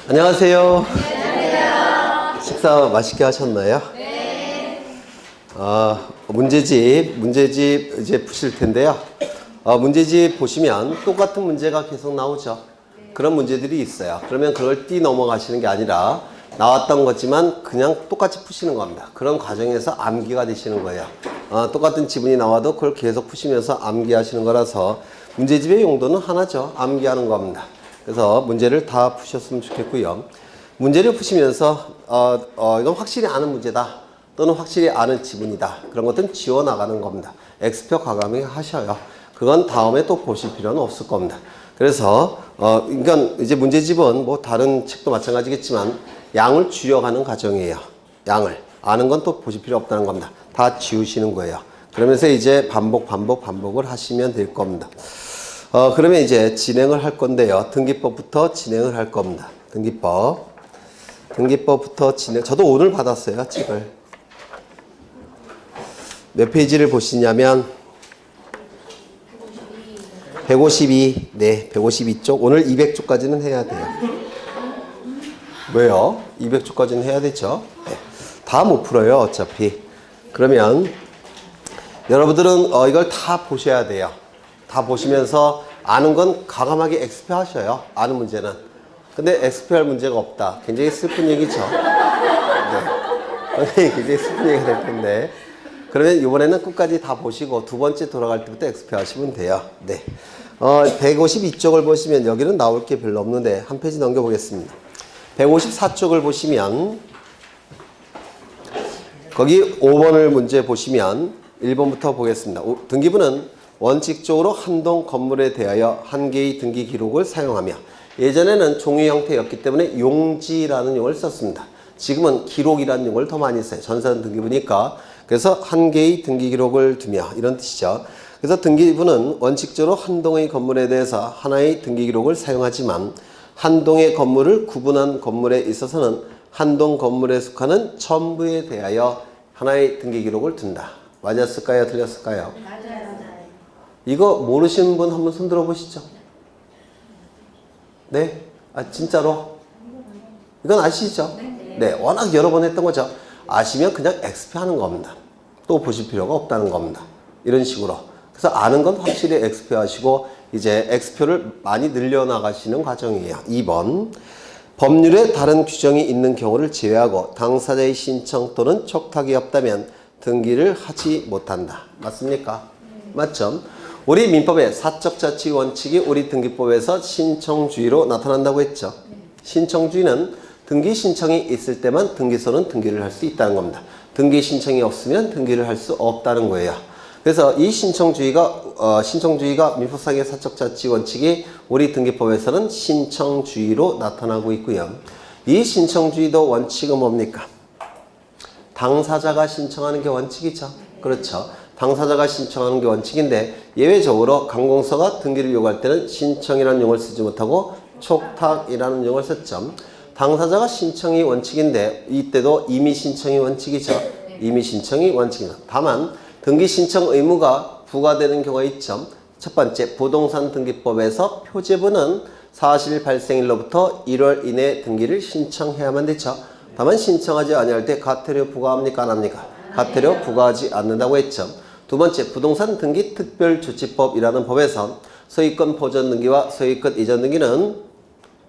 안녕하세요. 안녕하세요. 식사 맛있게 하셨나요? 네. 문제집 이제 푸실 텐데요. 문제집 보시면 똑같은 문제가 계속 나오죠. 그런 문제들이 있어요. 그러면 그걸 넘어가시는 게 아니라 나왔던 거지만 그냥 똑같이 푸시는 겁니다. 그런 과정에서 암기가 되시는 거예요. 똑같은 지문이 나와도 그걸 계속 푸시면서 암기하시는 거라서 문제집의 용도는 하나죠. 암기하는 겁니다. 그래서 문제를 다 푸셨으면 좋겠고요. 문제를 푸시면서 이건 확실히 아는 문제다 또는 확실히 아는 지문이다, 그런 것들은 지워나가는 겁니다. X표 과감히 하셔요. 그건 다음에 또 보실 필요는 없을 겁니다. 그래서 그러니까 이제 문제집은 뭐 다른 책도 마찬가지겠지만 양을 줄여가는 과정이에요. 양을 아는 건 또 보실 필요 없다는 겁니다. 다 지우시는 거예요. 그러면서 이제 반복을 하시면 될 겁니다. 그러면 이제 진행을 할 건데요. 등기법부터 진행을 할 겁니다. 등기법부터 진행. 저도 오늘 받았어요, 책을. 몇 페이지를 보시냐면 152. 네, 152쪽. 오늘 200쪽까지는 해야 돼요. 왜요? 200쪽까지는 해야 되죠. 네. 다 못 풀어요, 어차피. 그러면 여러분들은 이걸 다 보셔야 돼요. 다 보시면서 아는 건 과감하게 엑스표 하셔요. 아는 문제는. 근데 엑스표 할 문제가 없다. 굉장히 슬픈 얘기죠. 네. 굉장히 슬픈 얘기가 될 텐데. 그러면 이번에는 끝까지 다 보시고 두 번째 돌아갈 때부터 엑스표 하시면 돼요. 네. 152쪽을 보시면 여기는 나올 게 별로 없는데 한 페이지 넘겨보겠습니다. 154쪽을 보시면 거기 5번을 문제 보시면 1번부터 보겠습니다. 등기부는 원칙적으로 한동 건물에 대하여 한 개의 등기 기록을 사용하며, 예전에는 종이 형태였기 때문에 용지라는 용어를 썼습니다. 지금은 기록이라는 용어를 더 많이 써요. 전산 등기부니까. 그래서 한 개의 등기 기록을 두며, 이런 뜻이죠. 그래서 등기부는 원칙적으로 한 동의 건물에 대해서 하나의 등기 기록을 사용하지만 한 동의 건물을 구분한 건물에 있어서는 한 동 건물에 속하는 전부에 대하여 하나의 등기 기록을 둔다. 맞았을까요? 틀렸을까요? 맞아요. 이거 모르시는 분 한번 손 들어보시죠. 네? 진짜로? 이건 아시죠? 네, 워낙 여러 번 했던 거죠. 아시면 그냥 엑스표 하는 겁니다. 또 보실 필요가 없다는 겁니다. 이런 식으로. 그래서 아는 건 확실히 엑스표 하시고 이제 엑스표를 많이 늘려나가시는 과정이에요. 2번. 법률에 다른 규정이 있는 경우를 제외하고 당사자의 신청 또는 촉탁이 없다면 등기를 하지 못한다. 맞습니까? 맞죠? 우리 민법의 사적 자치 원칙이 우리 등기법에서 신청주의로 나타난다고 했죠. 신청주의는 등기 신청이 있을 때만 등기소는 등기를 할 수 있다는 겁니다. 등기 신청이 없으면 등기를 할 수 없다는 거예요. 그래서 이 신청주의가 민법상의 사적 자치 원칙이 우리 등기법에서는 신청주의로 나타나고 있고요. 이 신청주의도 원칙은 뭡니까? 당사자가 신청하는 게 원칙이죠. 그렇죠. 당사자가 신청하는 게 원칙인데 예외적으로 관공서가 등기를 요구할 때는 신청이라는 용어를 쓰지 못하고 촉탁이라는 용어를 썼죠. 당사자가 신청이 원칙인데 이때도 임의 신청이 원칙이죠. 임의 신청이 원칙입니다. 다만 등기 신청 의무가 부과되는 경우가 있죠. 첫 번째, 부동산 등기법에서 표제부는 사실 발생일로부터 1월 이내 등기를 신청해야만 되죠. 다만 신청하지 아니할 때 과태료 부과합니까? 안 합니까? 과태료 부과하지 않는다고 했죠. 두 번째, 부동산 등기 특별조치법이라는 법에서 소유권 보전 등기와 소유권 이전 등기는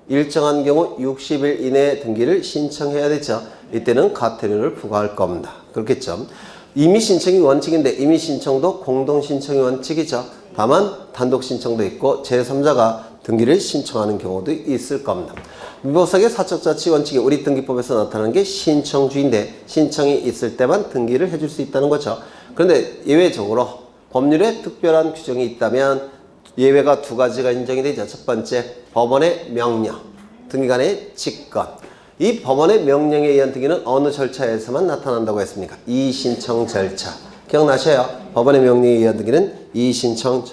일정한 경우 60일 이내 등기를 신청해야 되죠. 이때는 과태료를 부과할 겁니다. 그렇겠죠. 임의 신청이 원칙인데 임의 신청도 공동 신청이 원칙이죠. 다만 단독 신청도 있고 제3자가 등기를 신청하는 경우도 있을 겁니다. 민법상의 사적 자치 원칙이 우리 등기법에서 나타나는 게 신청주의인데 신청이 있을 때만 등기를 해줄 수 있다는 거죠. 그런데 예외적으로 법률에 특별한 규정이 있다면 예외가 두 가지가 인정이 되죠. 첫 번째, 법원의 명령, 등기관의 직권. 이 법원의 명령에 의한 등기는 어느 절차에서만 나타난다고 했습니까? 이의신청 절차. 기억나셔요? 법원의 명령에 의한 등기는 이의신청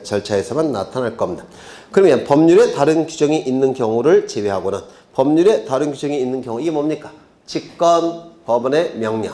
절차에서만 나타날 겁니다. 그러면 법률에 다른 규정이 있는 경우를 제외하고는 법률에 다른 규정이 있는 경우, 이게 뭡니까? 직권, 법원의 명령.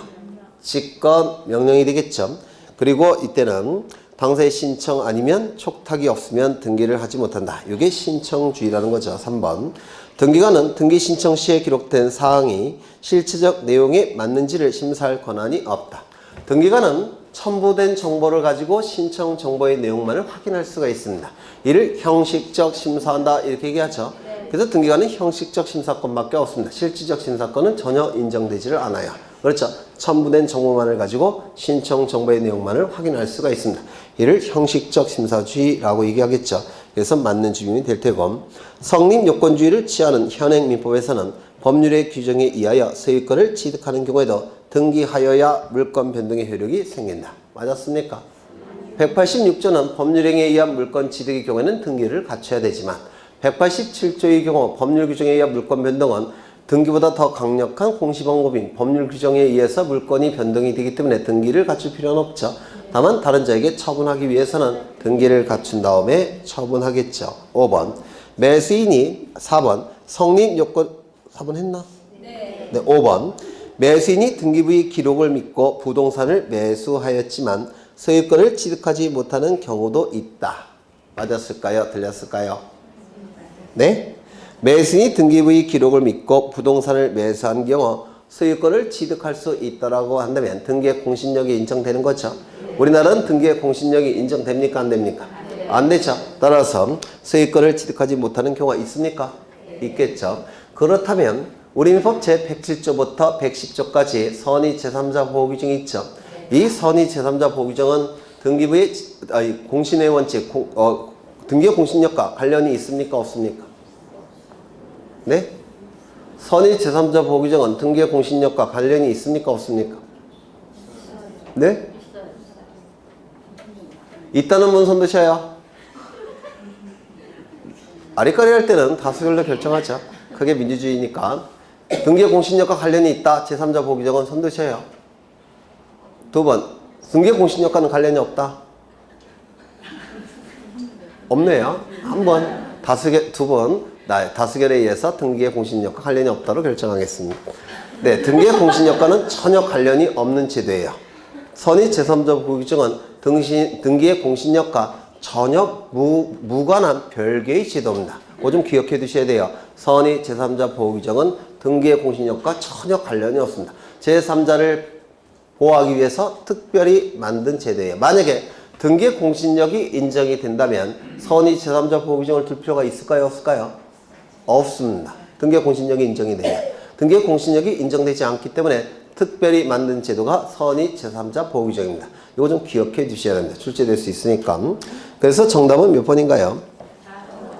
직권, 명령이 되겠죠. 그리고 이때는 방사의 신청 아니면 촉탁이 없으면 등기를 하지 못한다. 이게 신청주의라는 거죠. 3번. 등기관은 등기 신청 시에 기록된 사항이 실체적 내용에 맞는지를 심사할 권한이 없다. 등기관은 첨부된 정보를 가지고 신청 정보의 내용만을 확인할 수가 있습니다. 이를 형식적 심사한다 이렇게 얘기하죠. 그래서 등기관은 형식적 심사권밖에 없습니다. 실질적 심사권은 전혀 인정되지를 않아요. 그렇죠. 첨부된 정보만을 가지고 신청 정보의 내용만을 확인할 수가 있습니다. 이를 형식적 심사주의라고 얘기하겠죠. 그래서 맞는 주임이 될 테고, 성립 요건주의를 취하는 현행 민법에서는 법률의 규정에 의하여 소유권을 취득하는 경우에도 등기하여야 물권 변동의 효력이 생긴다. 맞았습니까? 186조는 법률행위에 의한 물권 취득의 경우에는 등기를 갖춰야 되지만 187조의 경우 법률 규정에 의한 물권 변동은 등기보다 더 강력한 공시방법인 법률 규정에 의해서 물권이 변동이 되기 때문에 등기를 갖출 필요는 없죠. 다만 다른 자에게 처분하기 위해서는 등기를 갖춘 다음에 처분하겠죠. 5번 매수인이 4번 성립 요건 4번 했나? 네. 5번 매수인이 등기부의 기록을 믿고 부동산을 매수하였지만 소유권을 취득하지 못하는 경우도 있다. 맞았을까요? 틀렸을까요? 네? 매수인이 등기부의 기록을 믿고 부동산을 매수한 경우 소유권을 취득할 수 있다라고 한다면 등기의 공신력이 인정되는 거죠. 우리나라는 등기의 공신력이 인정됩니까? 안 됩니까? 안 되죠. 따라서 소유권을 취득하지 못하는 경우가 있습니까? 있겠죠. 그렇다면 우리 민법 제107조부터 110조까지 선의 제3자 보호규정이 있죠. 이 선의 제3자 보호규정은 등기부의 공신의 원칙, 등기의 공신력과 관련이 있습니까? 없습니까? 네? 선의 제3자 보호규정은 등기의 공신력과 관련이 있습니까? 없습니까? 네? 있다는 분 손 드셔요. 아리까리 할 때는 다수결로 결정하죠. 그게 민주주의니까. 등기의 공신력과 관련이 있다. 제3자 보호규정은 손 드셔요. 2번. 등기의 공신력과는 관련이 없다. 없네요. 한 번. 두 번. 다수결에 의해서 등기의 공신력과 관련이 없다로 결정하겠습니다. 네, 등기의 공신력과는 전혀 관련이 없는 제도예요. 선의 제3자 보호규정은 등기의 공신력과 전혀 무관한 별개의 제도입니다. 그거 좀 기억해 두셔야 돼요. 선의 제3자 보호규정은 등기의 공신력과 전혀 관련이 없습니다. 제3자를 보호하기 위해서 특별히 만든 제도예요. 만약에 등기의 공신력이 인정이 된다면 선의 제3자 보호규정을 둘 필요가 있을까요? 없을까요? 없습니다. 등기의 공신력이 인정이 돼요. 등기의 공신력이 인정되지 않기 때문에 특별히 만든 제도가 선의 제3자 보호규정입니다. 이거 좀 기억해 두셔야 됩니다. 출제될 수 있으니까. 그래서 정답은 몇 번인가요?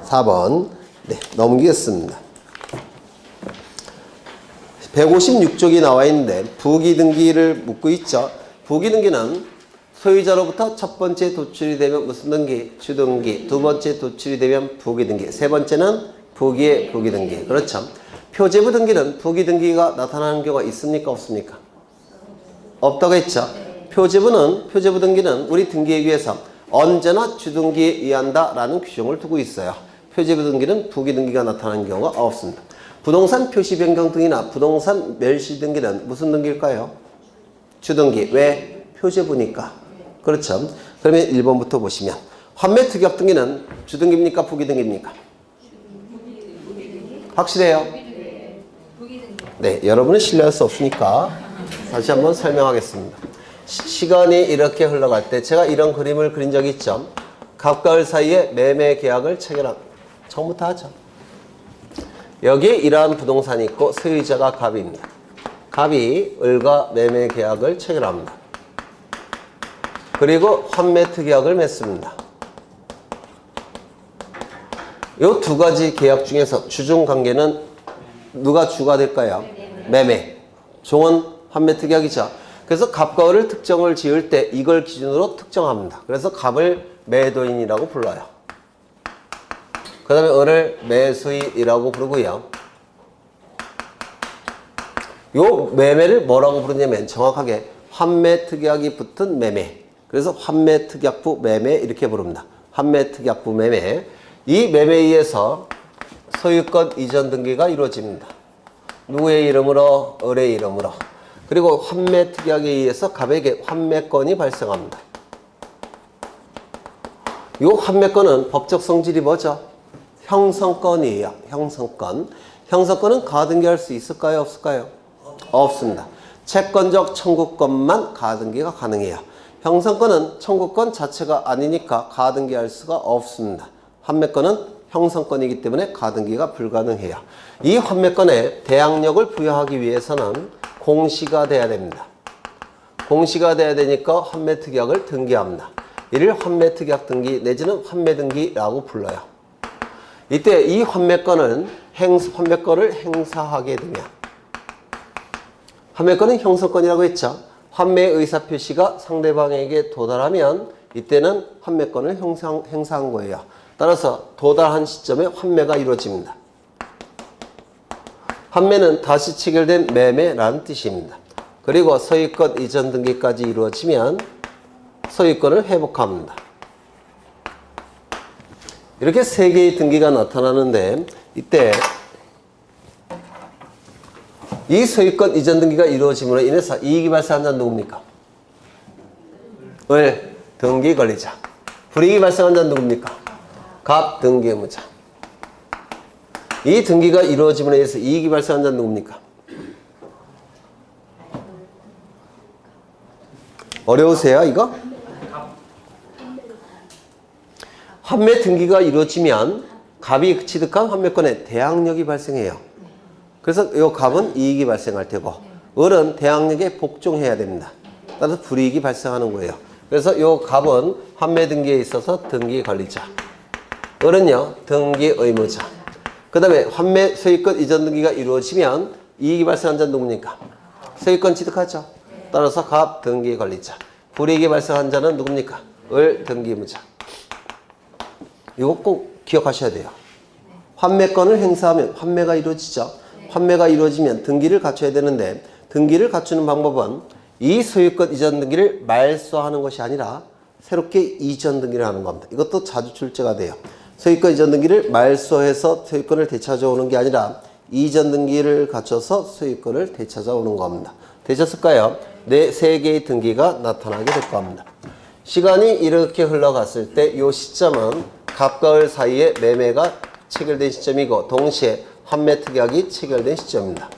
4번. 네, 넘기겠습니다. 156쪽이 나와 있는데 부기등기를 묻고 있죠. 부기등기는 소유자로부터 첫 번째 도출이 되면 무슨 등기? 주등기. 두 번째 도출이 되면 부기등기. 세 번째는 부기의 부기등기. 그렇죠. 표제부 등기는 부기등기가 나타나는 경우가 있습니까? 없습니까? 없다고 했죠. 표제부 등기는 우리 등기에 의해서 언제나 주등기에 의한다 라는 규정을 두고 있어요. 표제부 등기는 부기등기가 나타나는 경우가 없습니다. 부동산 표시 변경 등이나 부동산 멸시 등기는 무슨 등기일까요? 주등기. 왜? 표제부니까. 그렇죠. 그러면 1번부터 보시면 환매 특약 등기는 주등기입니까? 부기등기입니까? 확실해요? 네, 여러분은 신뢰할 수 없으니까 다시 한번 설명하겠습니다. 시간이 이렇게 흘러갈 때 제가 이런 그림을 그린 적이 있죠. 갑과 을 사이에 매매 계약을 체결한, 처음부터 하죠. 여기에 이러한 부동산이 있고 소유자가 갑입니다. 갑이 을과 매매 계약을 체결합니다. 그리고 환매 특약을 맺습니다. 이 두 가지 계약 중에서 주중 관계는 누가 주가 될까요? 매매. 종은 환매 특약이죠. 그래서 갑과 을을 특정을 지을 때 이걸 기준으로 특정합니다. 그래서 갑을 매도인이라고 불러요. 그 다음에 을을 매수인이라고 부르고요. 요 매매를 뭐라고 부르냐면 정확하게 환매 특약이 붙은 매매. 그래서 환매 특약부 매매 이렇게 부릅니다. 환매 특약부 매매. 이 매매에 의해서 소유권 이전 등기가 이루어집니다. 누구의 이름으로? 을의 이름으로. 그리고 환매 특약에 의해서 갑에게 환매권이 발생합니다. 이 환매권은 법적 성질이 뭐죠? 형성권이에요. 형성권. 형성권은 가등기할 수 있을까요? 없을까요? 없습니다. 채권적 청구권만 가등기가 가능해요. 형성권은 청구권 자체가 아니니까 가등기할 수가 없습니다. 환매권은 형성권이기 때문에 가등기가 불가능해요. 이 환매권에 대항력을 부여하기 위해서는 공시가 돼야 됩니다. 공시가 돼야 되니까 환매특약을 등기합니다. 이를 환매특약 등기 내지는 환매등기라고 불러요. 이때 이 환매권을 행사하게 되면, 환매권은 형성권이라고 했죠. 환매 의사표시가 상대방에게 도달하면 이때는 환매권을 행사한 거예요. 따라서 도달한 시점에 환매가 이루어집니다. 환매는 다시 체결된 매매라는 뜻입니다. 그리고 소유권 이전 등기까지 이루어지면 소유권을 회복합니다. 이렇게 3개의 등기가 나타나는데, 이때 이 소유권 이전 등기가 이루어짐으로 인해서 이익이 발생한 자는 누굽니까? 을 등기 권리자. 불이익이 발생한 자는 누굽니까? 갑 등기 의무자. 이 등기가 이루어짐으로 인해서 이익이 발생한 자는 누굽니까? 어려우세요, 이거? 환매 등기가 이루어지면 갑이 취득한 환매권에 대항력이 발생해요. 그래서 이 갑은 이익이 발생할 테고, 을은 대항력에 복종해야 됩니다. 따라서 불이익이 발생하는 거예요. 그래서 이 갑은 환매 등기에 있어서 등기 관리자, 을은요 등기 의무자. 그 다음에 환매 소유권 이전 등기가 이루어지면 이익이 발생한 자는 누굽니까? 소유권 취득하죠. 따라서 갑 등기 관리자. 불이익이 발생한 자는 누굽니까? 을 등기 의무자. 이거 꼭 기억하셔야 돼요. 환매권을 행사하면 환매가 이루어지죠. 환매가 이루어지면 등기를 갖춰야 되는데, 등기를 갖추는 방법은 이 소유권 이전 등기를 말소하는 것이 아니라 새롭게 이전 등기를 하는 겁니다. 이것도 자주 출제가 돼요. 소유권 이전 등기를 말소해서 소유권을 되찾아오는 게 아니라 이전 등기를 갖춰서 소유권을 되찾아오는 겁니다. 되셨을까요? 네, 3개의 등기가 나타나게 될 겁니다. 시간이 이렇게 흘러갔을 때 이 시점은 갑과 을 사이에 매매가 체결된 시점이고, 동시에 환매특약이 체결된 시점입니다.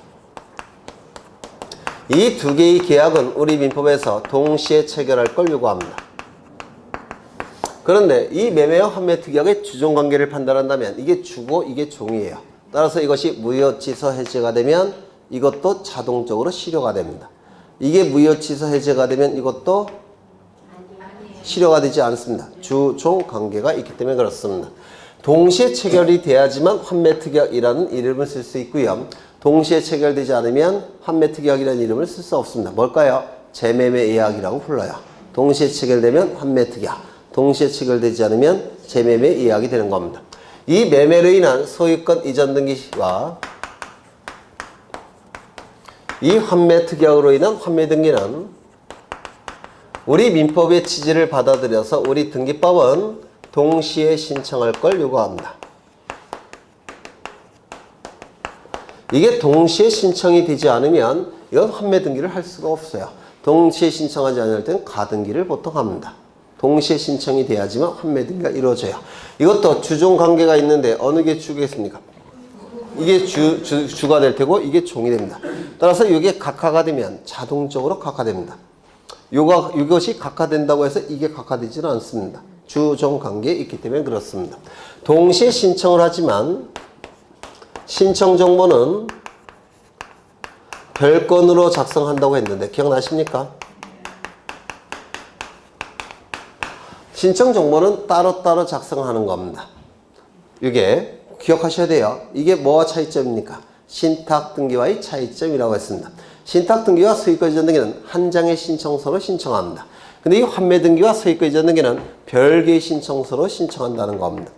이 2개의 계약은 우리 민법에서 동시에 체결할 걸 요구합니다. 그런데 이 매매와 환매특약의 주종관계를 판단한다면 이게 주고 이게 종이에요. 따라서 이것이 무효취소 해제가 되면 이것도 자동적으로 실효가 됩니다. 이게 무효취소 해제가 되면 이것도 실효가 되지 않습니다. 주종관계가 있기 때문에 그렇습니다. 동시에 체결이 돼야지만 환매특약이라는 이름을 쓸 수 있고요. 동시에 체결되지 않으면 환매특약이라는 이름을 쓸 수 없습니다. 뭘까요? 재매매예약이라고 불러요. 동시에 체결되면 환매특약, 동시에 체결되지 않으면 재매매예약이 되는 겁니다. 이 매매로 인한 소유권 이전 등기와 이 환매특약으로 인한 환매등기는 우리 민법의 취지를 받아들여서 우리 등기법은 동시에 신청할 걸 요구합니다. 이게 동시에 신청이 되지 않으면 이건 환매등기를 할 수가 없어요. 동시에 신청하지 않을 때는 가등기를 보통 합니다. 동시에 신청이 돼야지만 환매등기가 이루어져요. 이것도 주종관계가 있는데 어느 게 주겠습니까? 이게 주가 될 테고 이게 종이 됩니다. 따라서 이게 각하가 되면 자동적으로 각하됩니다. 이것이 각하된다고 해서 이게 각하되지는 않습니다. 주종관계에 있기 때문에 그렇습니다. 동시에 신청을 하지만 신청 정보는 별건으로 작성한다고 했는데 기억나십니까? 신청 정보는 따로따로 작성하는 겁니다. 이게 기억하셔야 돼요. 이게 뭐와 차이점입니까? 신탁 등기와의 차이점이라고 했습니다. 신탁 등기와 소유권 이전 등기는 한 장의 신청서로 신청합니다. 근데 이 환매 등기와 소유권 이전 등기는 별개의 신청서로 신청한다는 겁니다.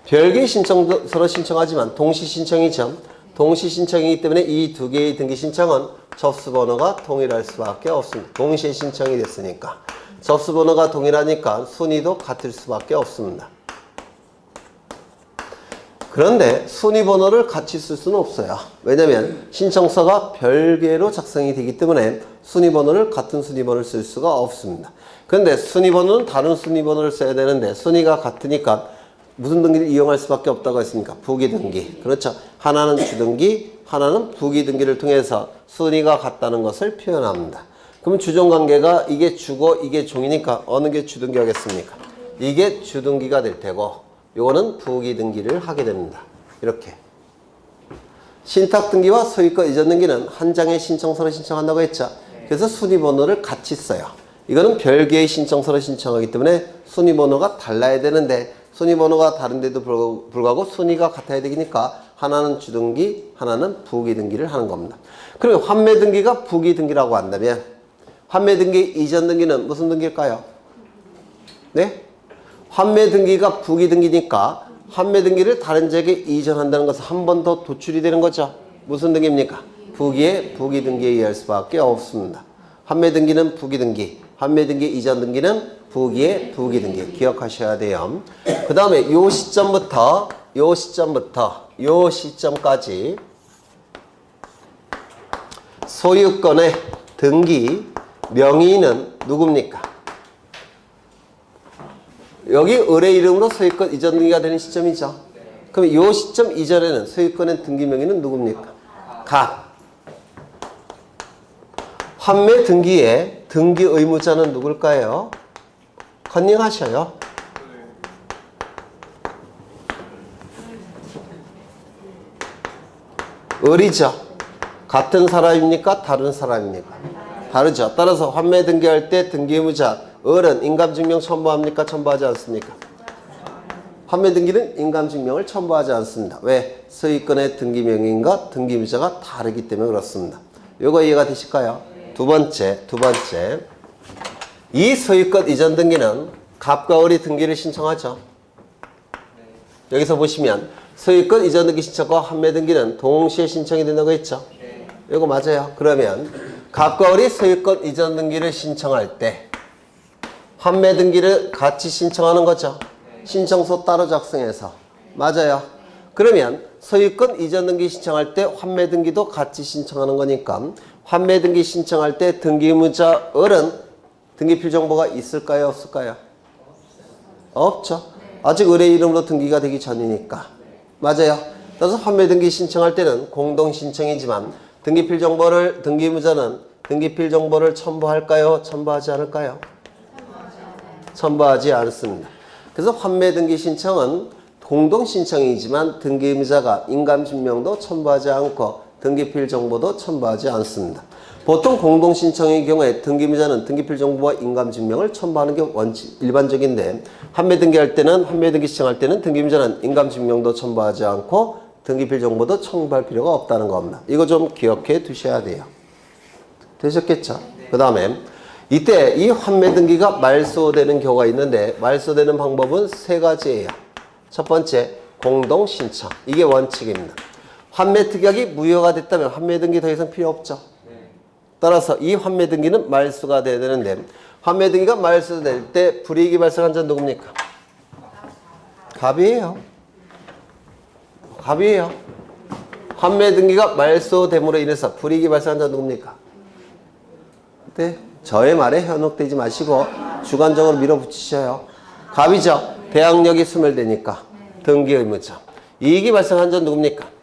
별개의 신청서로 신청하지만 동시 신청이죠. 동시 신청이기 때문에 이 2개의 등기 신청은 접수번호가 동일할 수밖에 없습니다. 동시에 신청이 됐으니까. 접수번호가 동일하니까 순위도 같을 수밖에 없습니다. 그런데 순위번호를 같이 쓸 수는 없어요. 왜냐하면 신청서가 별개로 작성이 되기 때문에 순위번호를 같은 순위번호를 쓸 수가 없습니다. 그런데 순위번호는 다른 순위번호를 써야 되는데 순위가 같으니까 무슨 등기를 이용할 수밖에 없다고 했습니까? 부기등기. 그렇죠. 하나는 주등기, 하나는 부기등기를 통해서 순위가 같다는 것을 표현합니다. 그러면 주종관계가 이게 주고 이게 종이니까 어느 게 주등기하겠습니까? 이게 주등기가 될 테고 요거는 부기등기를 하게 됩니다. 이렇게. 신탁등기와 소유권 이전등기는 한 장의 신청서를 신청한다고 했죠. 그래서 순위번호를 같이 써요. 이거는 별개의 신청서를 신청하기 때문에 순위번호가 달라야 되는데 순위번호가 다른데도 불구하고 순위가 같아야 되니까 하나는 주등기, 하나는 부기등기를 하는 겁니다. 그러면 환매등기가 부기등기라고 한다면 환매등기 이전등기는 무슨 등기일까요? 네? 환매등기가 부기등기니까 환매등기를 다른 지역에 이전한다는 것은 한 번 더 도출이 되는 거죠. 무슨 등기입니까? 부기의 부기등기에 의할 수밖에 없습니다. 환매등기는 부기등기, 환매등기 이전등기는 부기의 부기등기 기억하셔야 돼요. 그 다음에 요 시점부터 요 시점까지 소유권의 등기 명의는 누굽니까? 여기 의뢰 이름으로 소유권 이전 등기가 되는 시점이죠. 그럼 이 시점 이전에는 소유권의 등기 명의는 누굽니까? 각. 환매 등기의 등기 의무자는 누굴까요? 컨닝하셔요. 을이죠. 같은 사람입니까? 다른 사람입니까? 다르죠. 따라서 환매 등기할 때 등기 의무자 을은 인감증명 첨부합니까? 첨부하지 않습니까? 환매 등기는 인감증명을 첨부하지 않습니다. 왜? 소유권의 등기 명의인과 등기 의무자가 다르기 때문에 그렇습니다. 요거 이해가 되실까요? 두 번째. 이 소유권 이전 등기는 갑과 을이 등기를 신청하죠. 여기서 보시면 소유권 이전 등기 신청과 환매 등기는 동시에 신청이 된다고 했죠. 이거 맞아요. 그러면 갑과 을이 소유권 이전 등기를 신청할 때 환매 등기를 같이 신청하는 거죠. 신청서 따로 작성해서. 맞아요. 그러면 소유권 이전 등기 신청할 때 환매 등기도 같이 신청하는 거니까 환매 등기 신청할 때 등기 의무자 을은 등기필 정보가 있을까요? 없을까요? 없죠. 아직 의뢰 이름으로 등기가 되기 전이니까. 맞아요. 그래서 환매 등기 신청할 때는 공동 신청이지만 등기필 정보를 등기 의무자는 등기필 정보를 첨부할까요? 첨부하지 않을까요? 첨부하지 않습니다. 그래서 환매 등기 신청은 공동 신청이지만 등기 의무자가 인감증명도 첨부하지 않고 등기필 정보도 첨부하지 않습니다. 보통 공동 신청의 경우에 등기 의무자는 등기필 정보와 인감증명을 첨부하는 게 일반적인데 환매 등기할 때는 환매 등기 신청할 때는 등기 의무자는 인감증명도 첨부하지 않고 등기필 정보도 첨부할 필요가 없다는 겁니다. 이거 좀 기억해 두셔야 돼요. 되셨겠죠? 그 다음에 이때 이 환매 등기가 말소되는 경우가 있는데 말소되는 방법은 세 가지예요. 첫 번째, 공동 신청. 이게 원칙입니다. 환매 특약이 무효가 됐다면 환매 등기 더 이상 필요 없죠. 따라서 이 환매 등기는 말소가 돼야 되는데 환매 등기가 말소될 때 불이익이 발생한 자는 누굽니까? 갑이에요. 갑이에요. 환매 등기가 말소됨으로 인해서 불이익이 발생한 자는 누굽니까? 네. 저의 말에 현혹되지 마시고 주관적으로 밀어붙이셔요. 갑이죠. 대항력이 소멸되니까 등기 의무자. 이익이 발생한 자는 누굽니까?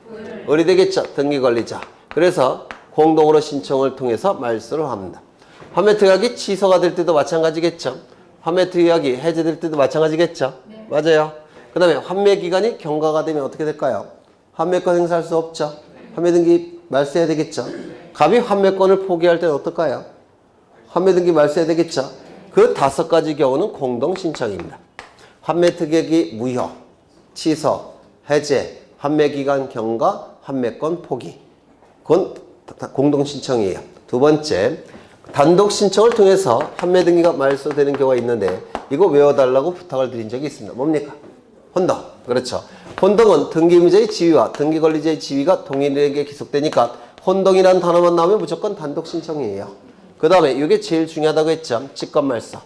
을이 되겠죠. 등기 권리자. 그래서 공동으로 신청을 통해서 말소를 합니다. 환매 특약이 취소가 될 때도 마찬가지겠죠. 환매 특약이 해제될 때도 마찬가지겠죠. 네. 맞아요. 그 다음에 환매 기간이 경과가 되면 어떻게 될까요? 환매권 행사할 수 없죠. 환매 등기 말소해야 되겠죠. 갑이 환매권을 포기할 때는 어떨까요? 환매 등기 말소해야 되겠죠. 그 5가지 경우는 공동 신청입니다. 환매 특약이 무효, 취소, 해제, 환매 기간 경과, 환매권 포기. 그건 공동 신청이에요. 두 번째, 단독 신청을 통해서 환매 등기가 말소되는 경우가 있는데 이거 외워달라고 부탁을 드린 적이 있습니다. 뭡니까? 혼동. 그렇죠. 혼동은 등기 의무자의 지위와 등기 권리자의 지위가 동일하게 기속되니까 혼동이라는 단어만 나오면 무조건 단독 신청이에요. 그 다음에 이게 제일 중요하다고 했죠. 직권 말소.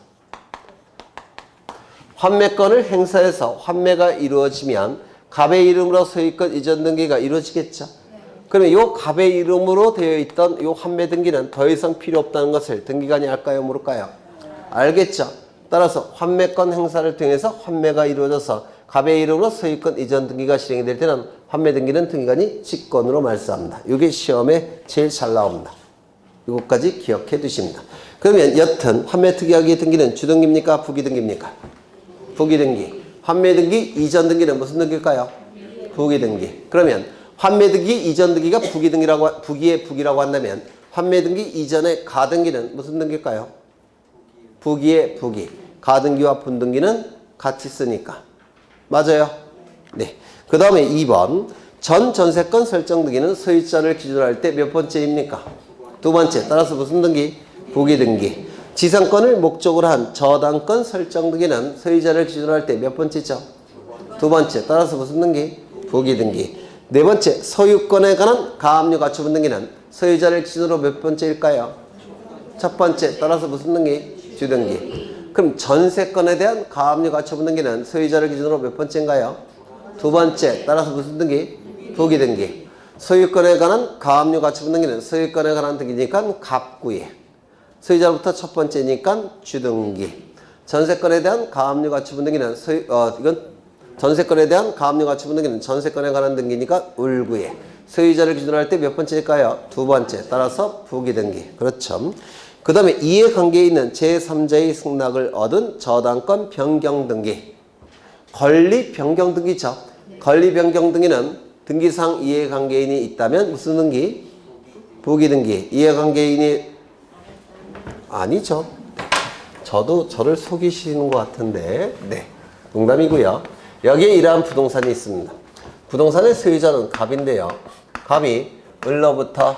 환매권을 행사해서 환매가 이루어지면 갑의 이름으로 소유권 이전 등기가 이루어지겠죠. 그러면 요 갑의 이름으로 되어 있던 요 환매 등기는 더 이상 필요 없다는 것을 등기관이 알까요? 모를까요? 알겠죠? 따라서 환매권 행사를 통해서 환매가 이루어져서 갑의 이름으로 소유권 이전 등기가 실행이 될 때는 환매 등기는 등기관이 직권으로 말소합니다. 이게 시험에 제일 잘 나옵니다. 이것까지 기억해 두십니다. 그러면 여튼 환매 특이하게 등기는 주등기입니까? 부기등기입니까? 부기등기. 환매 등기 이전 등기는 무슨 등기일까요? 부기등기. 그러면 환매 등기 이전 등기가 부기등기라고 부기의 부기라고 한다면 환매 등기 이전의 가등기는 무슨 등기일까요? 부기의 부기. 가등기와 분등기는 같이 쓰니까. 맞아요? 네. 그 다음에 2번. 전세권 설정 등기는 소유자를 기준으로 할 때 몇 번째입니까? 두 번째. 따라서 무슨 등기? 부기등기. 지상권을 목적으로 한 저당권 설정 등기는 소유자를 기준으로 할 때 몇 번째죠? 두 번째. 따라서 무슨 등기? 부기등기. 네 번째. 소유권에 관한 가압류 가처분 등기는 소유자를 기준으로 몇 번째일까요? 첫 번째. 따라서 무슨 등기? 주등기. 그럼 전세권에 대한 가압류 가처분 등기는 소유자를 기준으로 몇 번째인가요? 두 번째. 따라서 무슨 등기? 부기등기. 소유권에 관한 가압류 가처분 등기는 소유권에 관한 등기니까 갑구이. 소유자로부터 첫 번째니까 주등기. 전세권에 대한 가압류 가처분 등기는 이건 전세권에 대한 가압류 가처분 등기는 전세권에 관한 등기니까 울구이. 소유자를 기준으로 할 때 몇 번째일까요? 두 번째. 따라서 부기등기. 그렇죠. 그 다음에 이해관계에 있는 제3자의 승낙을 얻은 저당권 변경등기. 권리변경등기죠. 권리변경등기는 등기상 이해관계인이 있다면 무슨 등기? 부기등기. 이해관계인이 아니죠. 저도 저를 속이시는 것 같은데 네, 농담이고요. 여기에 이러한 부동산이 있습니다. 부동산의 소유자는 갑인데요. 갑이 을로부터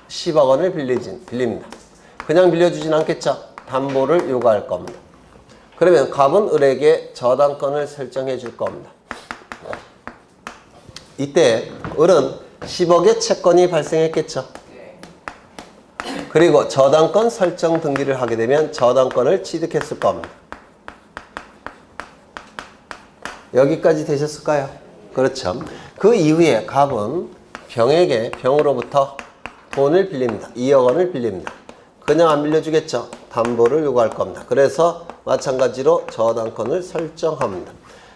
10억 원을 빌립니다. 그냥 빌려주진 않겠죠. 담보를 요구할 겁니다. 그러면 갑은 을에게 저당권을 설정해 줄 겁니다. 이때 을은 10억의 채권이 발생했겠죠. 그리고 저당권 설정 등기를 하게 되면 저당권을 취득했을 겁니다. 여기까지 되셨을까요? 그렇죠. 그 이후에 갑은 병으로부터 돈을 빌립니다. 2억 원을 빌립니다. 그냥 안 빌려주겠죠. 담보를 요구할 겁니다. 그래서 마찬가지로 저당권을 설정합니다.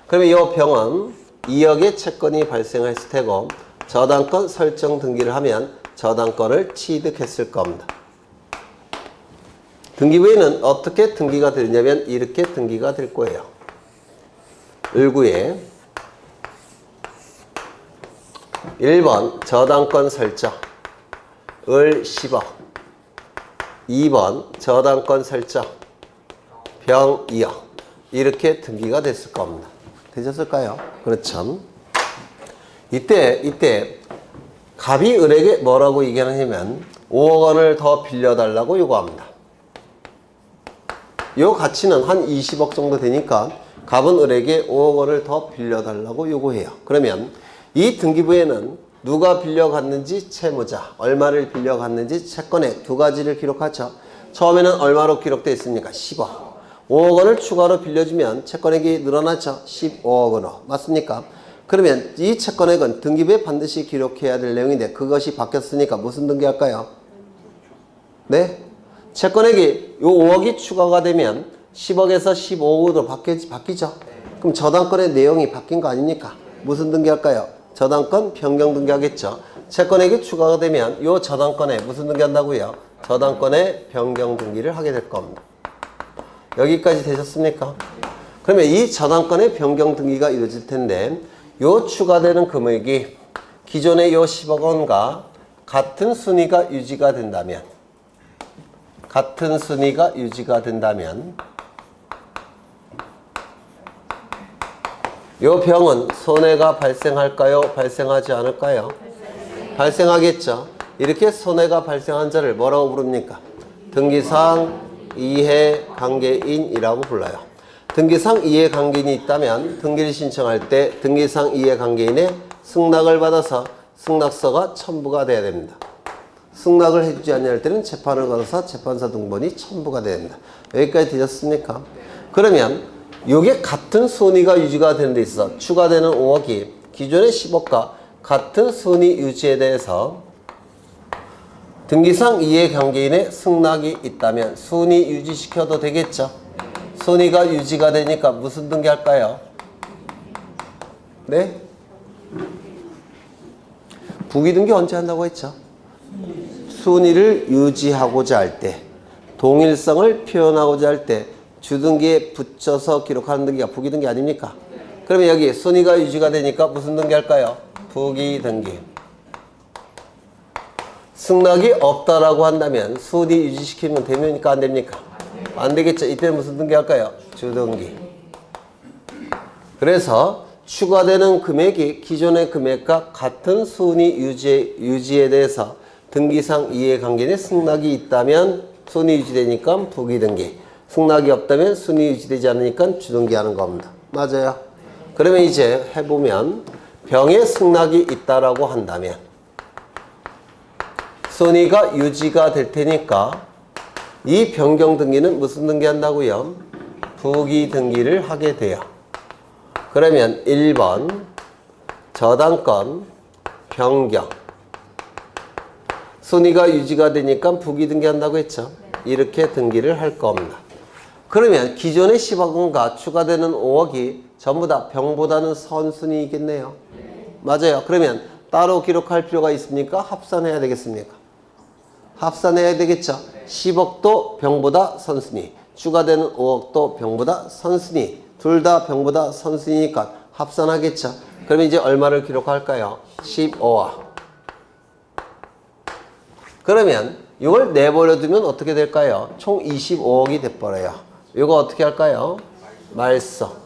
그러면 이 병은 2억의 채권이 발생했을 테고 저당권 설정 등기를 하면 저당권을 취득했을 겁니다. 등기부에는 어떻게 등기가 되냐면 이렇게 등기가 될 거예요. 을구에 1번 저당권 설정 을 10억 2번 저당권 설정 병 2억 이렇게 등기가 됐을 겁니다. 되셨을까요? 그렇죠. 이때 갑이 을에게 뭐라고 얘기하냐면 5억 원을 더 빌려달라고 요구합니다. 요 가치는 한 20억 정도 되니까 갑은 을에게 5억 원을 더 빌려달라고 요구해요. 그러면 이 등기부에는 누가 빌려갔는지 채무자, 얼마를 빌려갔는지 채권액 두 가지를 기록하죠. 처음에는 얼마로 기록되어 있습니까? 10억. 5억 원을 추가로 빌려주면 채권액이 늘어나죠. 15억 원으로. 맞습니까? 그러면 이 채권액은 등기부에 반드시 기록해야 될 내용인데 그것이 바뀌었으니까 무슨 등기할까요? 네? 채권액이 요 5억이 추가가 되면 10억에서 15억으로 바뀌죠. 그럼 저당권의 내용이 바뀐 거 아닙니까? 무슨 등기할까요? 저당권 변경 등기하겠죠. 채권액이 추가가 되면 요 저당권에 무슨 등기한다고요? 저당권의 변경 등기를 하게 될 겁니다. 여기까지 되셨습니까? 그러면 이 저당권의 변경 등기가 이루어질 텐데 요 추가되는 금액이 기존의 요 10억 원과 같은 순위가 유지가 된다면 요 병은 손해가 발생할까요? 발생하지 않을까요? 발생하겠죠. 이렇게 손해가 발생한 자를 뭐라고 부릅니까? 등기상 이해관계인이라고 불러요. 등기상 이해관계인이 있다면 등기를 신청할 때 등기상 이해관계인의 승낙을 받아서 승낙서가 첨부가 돼야 됩니다. 승낙을 해주지 않을 때는 재판을 걸어서 재판사 등본이 첨부가 돼야 됩니다. 여기까지 되셨습니까? 그러면 이게 같은 순위가 유지가 되는 데 있어서 추가되는 5억이 기존의 10억과 같은 순위 유지에 대해서 등기상 이해관계인의 승낙이 있다면 순위 유지시켜도 되겠죠. 순위가 유지가 되니까 무슨 등기할까요? 네? 부기등기 언제 한다고 했죠? 순위를 유지하고자 할 때, 동일성을 표현하고자 할 때 주등기에 붙여서 기록하는 등기가 부기등기 아닙니까? 그러면 여기 순위가 유지가 되니까 무슨 등기 할까요? 부기등기. 승낙이 없다라고 한다면 순위 유지시키면 됩니까? 안 됩니까? 안 되겠죠. 이때는 무슨 등기 할까요? 주등기. 그래서 추가되는 금액이 기존의 금액과 같은 순위 유지에 대해서 등기상 이해관계인의 승낙이 있다면 순위 유지되니까 부기등기. 승낙이 없다면 순위 유지되지 않으니까 주등기 하는 겁니다. 맞아요. 그러면 이제 해보면 병에 승낙이 있다라고 한다면 순위가 유지가 될 테니까 이 변경 등기는 무슨 등기 한다고요? 부기 등기를 하게 돼요. 그러면 1번 저당권 변경. 순위가 유지가 되니까 부기 등기 한다고 했죠. 이렇게 등기를 할 겁니다. 그러면 기존의 10억 원과 추가되는 5억이 전부 다 병보다는 선순위이겠네요. 맞아요. 그러면 따로 기록할 필요가 있습니까? 합산해야 되겠습니까? 합산해야 되겠죠. 10억도 병보다 선순위, 추가되는 5억도 병보다 선순위, 둘 다 병보다 선순위니까 합산하겠죠. 그러면 이제 얼마를 기록할까요? 15억. 그러면 이걸 내버려 두면 어떻게 될까요? 총 25억이 돼버려요. 이거 어떻게 할까요? 말소.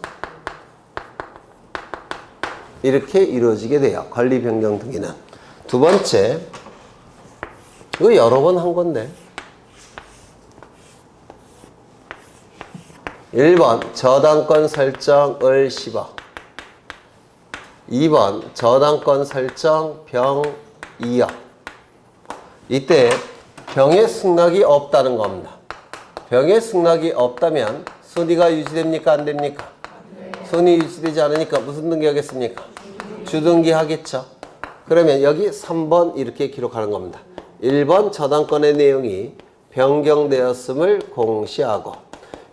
이렇게 이루어지게 돼요. 권리 변경 등기는. 두 번째, 이거 여러 번 한 건데 1번 저당권 설정을 10억 2번 저당권 설정 병 2억. 이때 병의 승낙이 없다는 겁니다. 병의 승낙이 없다면 순위가 유지됩니까? 안 됩니까? 순위 유지되지 않으니까 무슨 등기 하겠습니까? 주등기 하겠죠. 그러면 여기 3번 이렇게 기록하는 겁니다. 1번 저당권의 내용이 변경되었음을 공시하고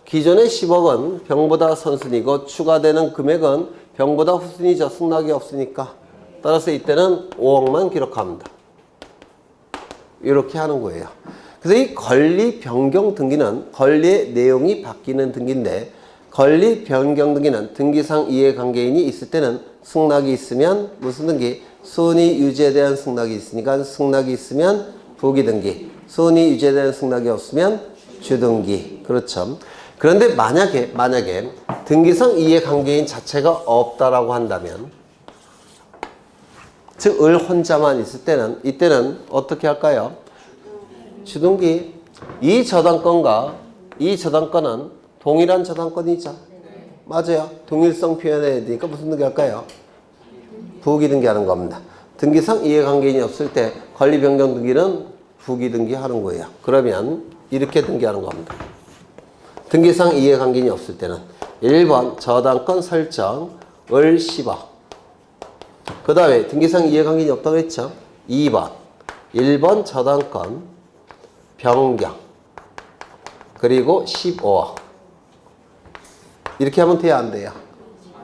기존의 10억은 병보다 선순위고 추가되는 금액은 병보다 후순위죠. 승낙이 없으니까. 따라서 이때는 5억만 기록합니다. 이렇게 하는 거예요. 그래서 이 권리 변경 등기는 권리의 내용이 바뀌는 등기인데 권리 변경 등기는 등기상 이해관계인이 있을 때는 승낙이 있으면 무슨 등기? 순위 유지에 대한 승낙이 있으니까 승낙이 있으면 부기등기. 순위 유지에 대한 승낙이 없으면 주등기. 그렇죠. 그런데 만약에 등기상 이해관계인 자체가 없다라고 한다면 즉 을 혼자만 있을 때는 이때는 어떻게 할까요? 주등기. 이 저당권과 이 저당권은 동일한 저당권이죠. 맞아요. 동일성 표현해야 되니까 무슨 등기 할까요? 부기등기 하는 겁니다. 등기상 이해관계인이 없을 때 권리 변경 등기는 부기등기 하는 거예요. 그러면 이렇게 등기하는 겁니다. 등기상 이해관계인이 없을 때는 1번 저당권 설정을 10억. 그 다음에 등기상 이해관계인이 없다고 했죠. 2번 1번 저당권 변경 그리고 15억. 이렇게 하면 돼야 안 돼요?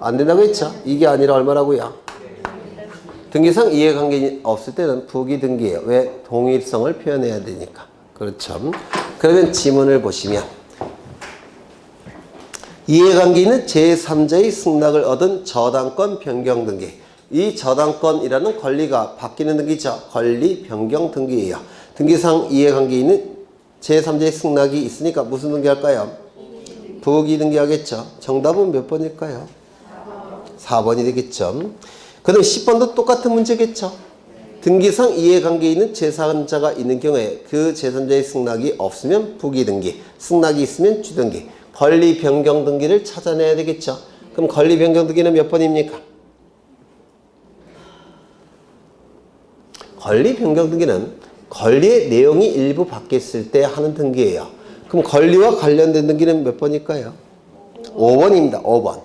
안 된다고 했죠. 이게 아니라 얼마라고요? 등기상 이해관계인이 없을 때는 부기등기예요. 왜? 동일성을 표현해야 되니까. 그렇죠. 그러면 지문을 보시면 이해관계인은 제3자의 승낙을 얻은 저당권 변경 등기. 이 저당권이라는 권리가 바뀌는 등기죠. 권리 변경 등기예요. 등기상 이해관계인은 제3자의 승낙이 있으니까 무슨 등기 할까요? 부기 등기 하겠죠. 정답은 몇 번일까요? 4번이 되겠죠. 그 다음 10번도 똑같은 문제겠죠. 등기상 이해관계인은 제3자가 있는 경우에 그 제3자의 승낙이 없으면 부기 등기, 승낙이 있으면 주등기, 권리 변경 등기를 찾아내야 되겠죠. 그럼 권리 변경 등기는 몇 번입니까? 권리 변경 등기는 권리의 내용이 일부 바뀌었을 때 하는 등기예요. 그럼 권리와 관련된 등기는 몇 번일까요? 5번입니다. 5번.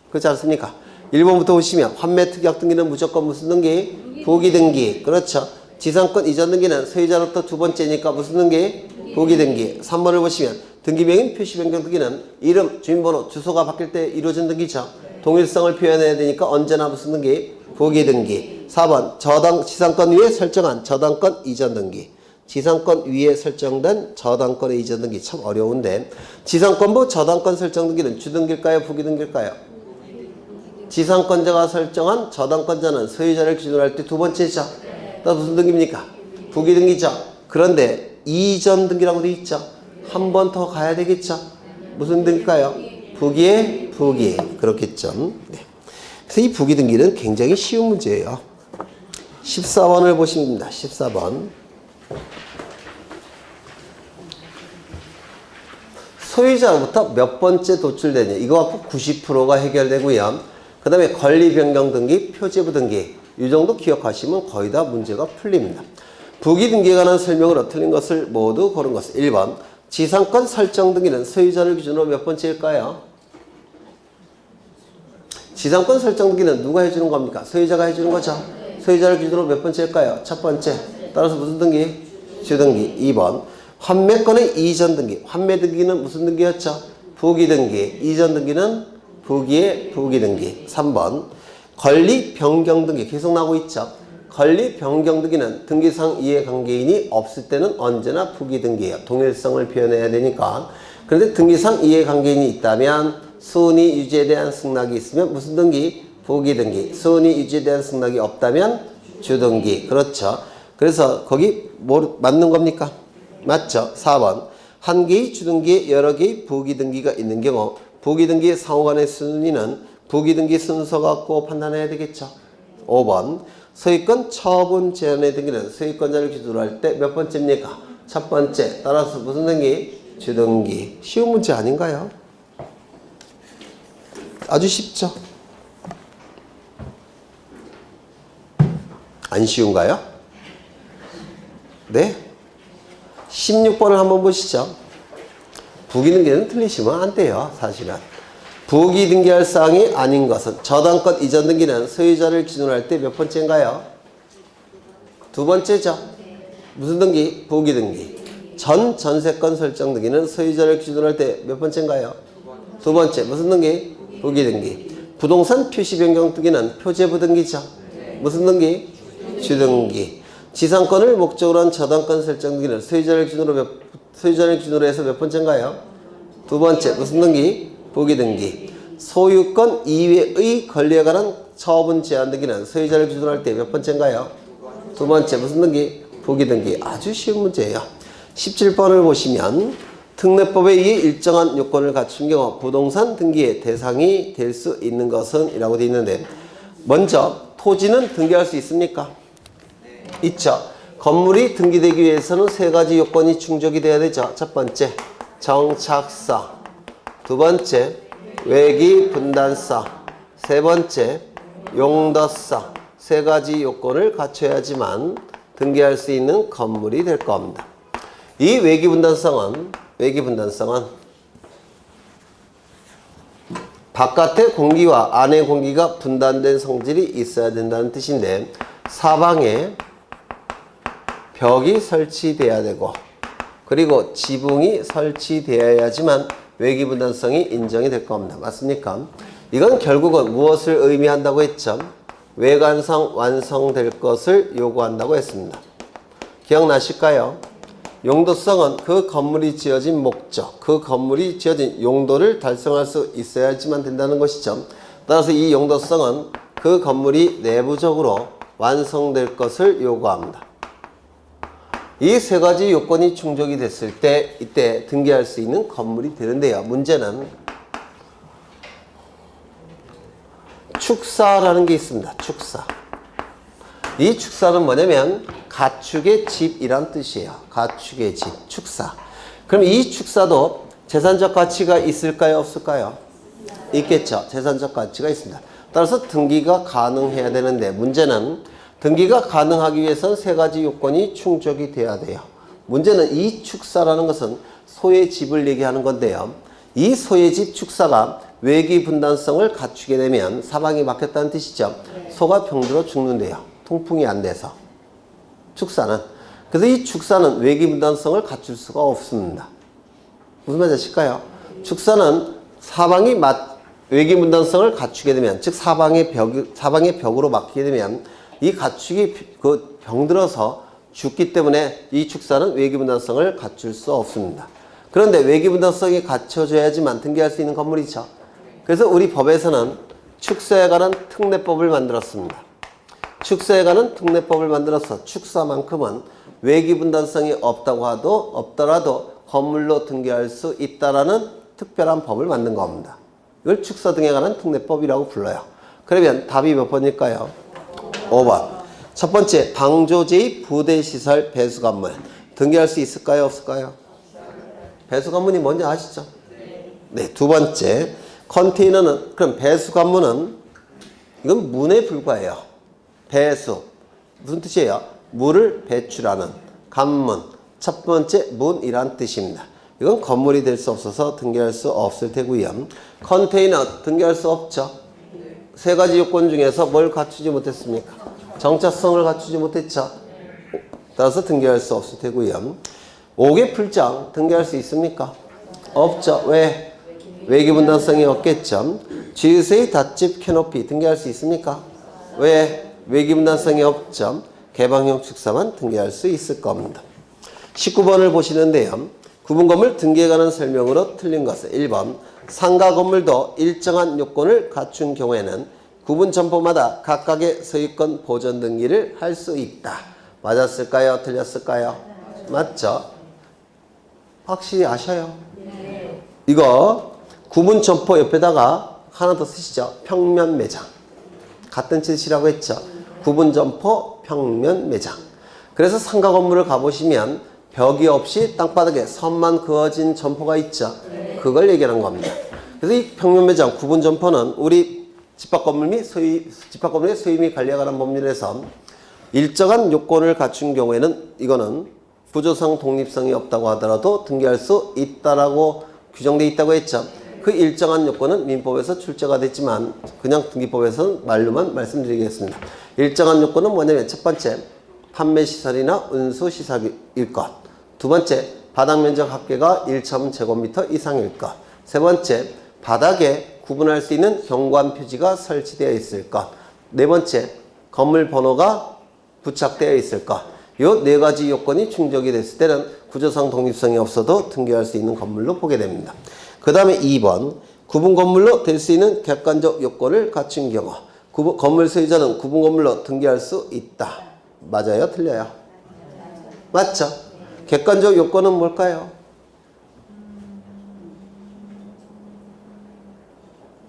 그렇지 않습니까? 1번부터 보시면 환매 특약 등기는 무조건 무슨 등기? 부기 등기. 그렇죠. 지상권 이전 등기는 소유자로부터 두 번째니까 무슨 등기? 부기 등기. 3번을 보시면 등기명인 표시 변경 등기는 이름, 주민번호, 주소가 바뀔 때 이루어진 등기죠. 동일성을 표현해야 되니까 언제나 무슨 등기? 부기 등기. 4번 지상권 위에 설정한 저당권 이전 등기. 지상권 위에 설정된 저당권의 이전 등기 참 어려운데 지상권부 저당권 설정 등기는 주등기일까요? 부기등기일까요? 지상권자가 설정한 저당권자는 소유자를 기준으로 할 때 두 번째죠. 또 무슨 등기입니까? 부기등기죠. 그런데 이전 등기라고 되어 있죠. 한 번 더 가야 되겠죠. 무슨 등기일까요? 부기의 부기. 그렇겠죠. 네. 그래서 이 부기등기는 굉장히 쉬운 문제예요. 14번을 보시면 됩니다. 14번. 소유자로부터 몇 번째 도출되냐. 이거 갖고 90%가 해결되고요. 그 다음에 권리변경 등기, 표제부 등기. 이 정도 기억하시면 거의 다 문제가 풀립니다. 부기등기에 관한 설명으로 틀린 것을 모두 고른 것은 1번. 지상권 설정 등기는 소유자를 기준으로 몇 번째일까요? 지상권 설정 등기는 누가 해주는 겁니까? 소유자가 해주는 거죠. 소유자를 기준으로 몇 번째일까요? 첫 번째. 따라서 무슨 등기? 주등기. 2번. 환매권의 이전 등기. 환매 등기는 무슨 등기였죠? 부기 등기. 이전 등기는 부기의 부기 등기. 3번. 권리 변경 등기. 계속 나오고 있죠. 권리 변경 등기는 등기상 이해관계인이 없을 때는 언제나 부기 등기예요. 동일성을 표현해야 되니까. 그런데 등기상 이해관계인이 있다면 수은이 유지에 대한 승낙이 있으면 무슨 등기? 부기 등기. 수은이 유지에 대한 승낙이 없다면 주등기. 그렇죠. 그래서 거기 뭐 맞는 겁니까? 맞죠? 4번. 한 개의 주등기에 여러 개의 부기등기가 있는 경우 부기등기의 상호간의 순위는 부기등기 순서 갖고 판단해야 되겠죠. 5번. 소유권 처분 제한의 등기는 소유권자를 기준으로 할 때 몇 번째입니까? 첫 번째. 따라서 무슨 등기? 주등기. 쉬운 문제 아닌가요? 아주 쉽죠? 안 쉬운가요? 네? 16번을 한번 보시죠. 부기등기는 틀리시면 안 돼요. 사실은. 부기등기할 사항이 아닌 것은 저당권 이전 등기는 소유자를 기준으로 할 때 몇 번째인가요? 두 번째죠. 무슨 등기? 부기등기. 전세권 설정 등기는 소유자를 기준으로 할 때 몇 번째인가요? 두 번째. 무슨 등기? 부기등기. 부동산 표시 변경 등기는 표제부 등기죠. 무슨 등기? 주등기. 지상권을 목적으로 한 저당권 설정 등기는 소유자를 기준으로 해서 몇 번째인가요? 두 번째. 무슨 등기? 부기등기. 소유권 이외의 권리에 관한 처분 제한 등기는 소유자를 기준으로 할 때 몇 번째인가요? 두 번째. 무슨 등기? 부기등기. 아주 쉬운 문제예요. 17번을 보시면 특례법에 의해 일정한 요건을 갖춘 경우 부동산 등기의 대상이 될 수 있는 것은 이라고 되어 있는데 먼저 토지는 등기할 수 있습니까? 있죠. 건물이 등기되기 위해서는 세 가지 요건이 충족이 돼야 되죠. 첫 번째, 정착사. 두 번째, 외기 분단사. 세 번째, 용도사. 세 가지 요건을 갖춰야지만 등기할 수 있는 건물이 될 겁니다. 이 외기 분단성은 바깥의 공기와 안의 공기가 분단된 성질이 있어야 된다는 뜻인데 사방에 벽이 설치돼야 되고 그리고 지붕이 설치되어야지만 외기 분단성이 인정이 될 겁니다. 맞습니까? 이건 결국은 무엇을 의미한다고 했죠? 외관상 완성될 것을 요구한다고 했습니다. 기억나실까요? 용도성은 그 건물이 지어진 목적, 그 건물이 지어진 용도를 달성할 수 있어야지만 된다는 것이죠. 따라서 이 용도성은 그 건물이 내부적으로 완성될 것을 요구합니다. 이 세 가지 요건이 충족이 됐을 때 이때 등기할 수 있는 건물이 되는데요. 문제는 축사라는 게 있습니다. 축사. 이 축사는 뭐냐면 가축의 집이란 뜻이에요. 가축의 집, 축사. 그럼 이 축사도 재산적 가치가 있을까요? 없을까요? 있겠죠. 재산적 가치가 있습니다. 따라서 등기가 가능해야 되는데 문제는 등기가 가능하기 위해서는 세 가지 요건이 충족이 돼야 돼요. 문제는 이 축사라는 것은 소의 집을 얘기하는 건데요. 이 소의 집 축사가 외기 분단성을 갖추게 되면 사방이 막혔다는 뜻이죠. 소가 병들어 죽는데요. 통풍이 안 돼서. 축사는. 그래서 이 축사는 외기 분단성을 갖출 수가 없습니다. 무슨 말인지 아실까요? 축사는 외기 분단성을 갖추게 되면, 즉 사방의 벽으로 막히게 되면 이 가축이 병들어서 죽기 때문에 이 축사는 외기 분단성을 갖출 수 없습니다. 그런데 외기 분단성이 갖춰져야지만 등기할 수 있는 건물이죠. 그래서 우리 법에서는 축사에 관한 특례법을 만들었습니다. 축사에 관한 특례법을 만들어서 축사만큼은 외기 분단성이 없더라도 건물로 등기할 수 있다라는 특별한 법을 만든 겁니다. 이걸 축사 등에 관한 특례법이라고 불러요. 그러면 답이 몇 번일까요? 5번. 첫 번째, 방조제의 부대시설 배수관문. 등기할 수 있을까요? 없을까요? 배수관문이 뭔지 아시죠? 네. 두 번째, 컨테이너는, 그럼 배수관문은 이건 문에 불과해요. 배수. 무슨 뜻이에요? 물을 배출하는 관문. 첫 번째, 문이란 뜻입니다. 이건 건물이 될 수 없어서 등기할 수 없을 테고요. 컨테이너 등기할 수 없죠. 세 가지 요건 중에서 뭘 갖추지 못했습니까? 정차성을 갖추지 못했죠. 따라서 등기할 수 없을 테고요. 5개 풀장 등기할 수 있습니까? 없죠. 왜? 외기 분단성이 없겠죠. 지으세의 닷집 캐노피 등기할 수 있습니까? 왜? 외기 분단성이 없죠. 개방형 축사만 등기할 수 있을 겁니다. 19번을 보시는데요. 구분 건물 등기에 관한 설명으로 틀린 것은 1번 상가 건물도 일정한 요건을 갖춘 경우에는 구분 점포마다 각각의 소유권 보전 등기를 할 수 있다. 맞았을까요? 틀렸을까요? 맞죠? 확실히 아셔요? 이거 구분 점포 옆에다가 하나 더 쓰시죠. 평면 매장. 같은 뜻이라고 했죠. 구분 점포 평면 매장. 그래서 상가 건물을 가보시면 벽이 없이 땅바닥에 선만 그어진 점포가 있죠. 그걸 얘기하는 겁니다. 그래서 이 평면 매장 구분 점포는 우리 집합건물 및 집합건물의 소유 및 관리에 관한 법률에서 일정한 요건을 갖춘 경우에는 이거는 구조상 독립성이 없다고 하더라도 등기할 수 있다라고 규정되어 있다고 했죠. 그 일정한 요건은 민법에서 출제가 됐지만 그냥 등기법에서는 말로만 말씀드리겠습니다. 일정한 요건은 뭐냐면 첫 번째, 판매시설이나 운수시설일 것. 두 번째, 바닥면적 합계가 1.0제곱미터 이상일 것. 세 번째, 바닥에 구분할 수 있는 경관 표지가 설치되어 있을 것. 네 번째, 건물 번호가 부착되어 있을 것. 이 네 가지 요건이 충족이 됐을 때는 구조상 독립성이 없어도 등기할 수 있는 건물로 보게 됩니다. 그 다음에 2번, 구분 건물로 될 수 있는 객관적 요건을 갖춘 경우 건물 소유자는 구분 건물로 등기할 수 있다. 맞아요? 틀려요? 맞죠? 객관적 요건은 뭘까요?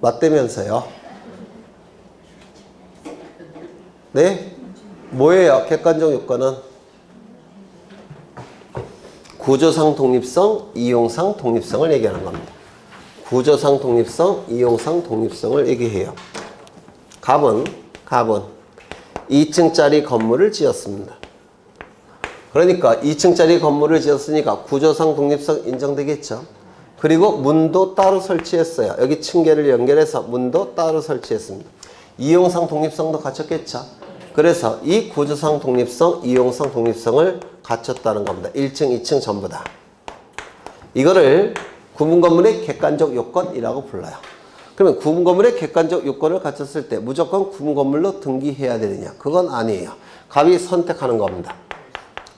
맞대면서요. 네? 뭐예요? 객관적 요건은? 구조상 독립성, 이용상 독립성을 얘기하는 겁니다. 구조상 독립성, 이용상 독립성을 얘기해요. 갑은 2층짜리 건물을 지었습니다. 그러니까 2층짜리 건물을 지었으니까 구조상 독립성 인정되겠죠. 그리고 문도 따로 설치했어요. 여기 층계를 연결해서 문도 따로 설치했습니다. 이용상 독립성도 갖췄겠죠. 그래서 이 구조상 독립성, 이용상 독립성을 갖췄다는 겁니다. 1층, 2층 전부 다. 이거를 구분 건물의 객관적 요건이라고 불러요. 그러면 구분 건물의 객관적 요건을 갖췄을 때 무조건 구분 건물로 등기해야 되느냐? 그건 아니에요. 갑이 선택하는 겁니다.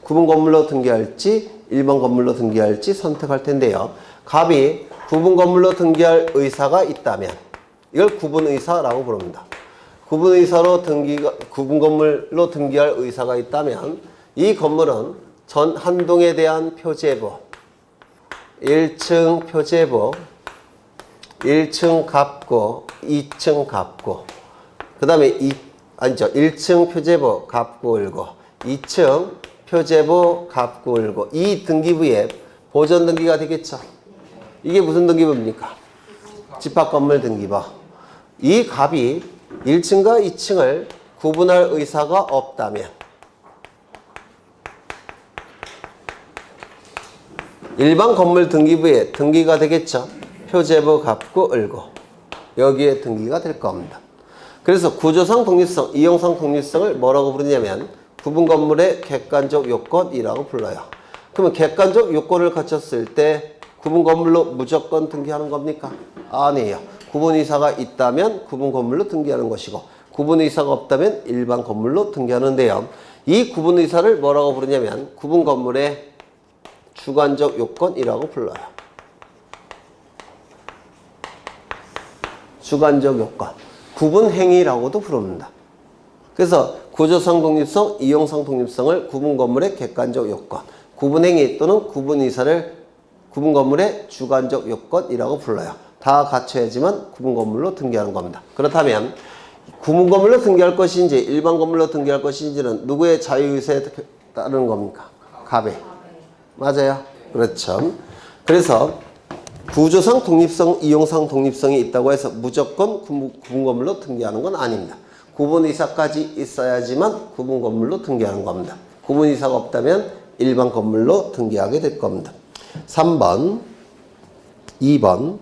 구분 건물로 등기할지 일반 건물로 등기할지 선택할 텐데요. 갑이 구분 건물로 등기할 의사가 있다면 이걸 구분 의사라고 부릅니다. 구분 건물로 등기할 의사가 있다면 이 건물은 전 한 동에 대한 표제부, 1층 표제부, 1층 갑구, 2층 갑구, 그 다음에 1층 표제부 갑구 을고, 2층 표제부 갑구 을고, 이 등기부에 보전 등기가 되겠죠. 이게 무슨 등기부입니까? 집합건물 등기부. 이 갑이 1층과 2층을 구분할 의사가 없다면 일반 건물 등기부에 등기가 되겠죠. 표제부 갑구 을고. 여기에 등기가 될 겁니다. 그래서 구조상 독립성, 이용상 독립성을 뭐라고 부르냐면 구분 건물의 객관적 요건이라고 불러요. 그러면 객관적 요건을 갖췄을 때 구분 건물로 무조건 등기하는 겁니까? 아니에요. 구분 이사가 있다면 구분 건물로 등기하는 것이고 구분 이사가 없다면 일반 건물로 등기하는데요. 이 구분 이사를 뭐라고 부르냐면 구분 건물의 주관적 요건이라고 불러요. 주관적 요건. 구분 행위라고도 부릅니다. 그래서 구조상 독립성, 이용상 독립성을 구분 건물의 객관적 요건, 구분 행위 또는 구분 이사를 구분 건물의 주관적 요건이라고 불러요. 다 갖춰야지만 구분 건물로 등기하는 겁니다. 그렇다면 구분 건물로 등기할 것인지 일반 건물로 등기할 것인지는 누구의 자유의사에 따르는 겁니까? 갑의. 맞아요. 그렇죠. 그래서 구조상 독립성, 이용상 독립성이 있다고 해서 무조건 구분 건물로 등기하는 건 아닙니다. 구분 이사까지 있어야지만 구분 건물로 등기하는 겁니다. 구분 이사가 없다면 일반 건물로 등기하게 될 겁니다. 3번, 2번,